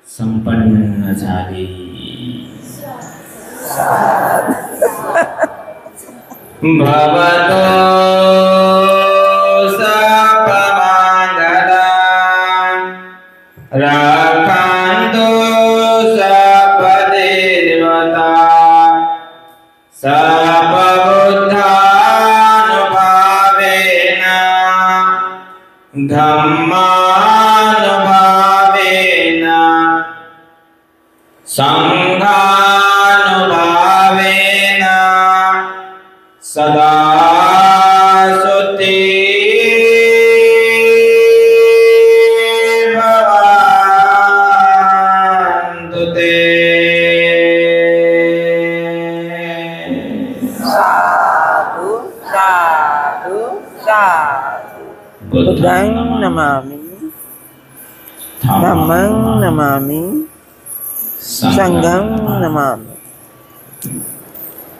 संपन्न झाली. भवतो सपमांगला रक्षन्तु सपदेवता सपबुद्धानुभावेन धम्मानुभावेन संघानुभावेन सदा सुते भवन्तु ते. साधु साधु साधु. बुद्धं नमामि, धम्मं नमामि, संघं नमामि.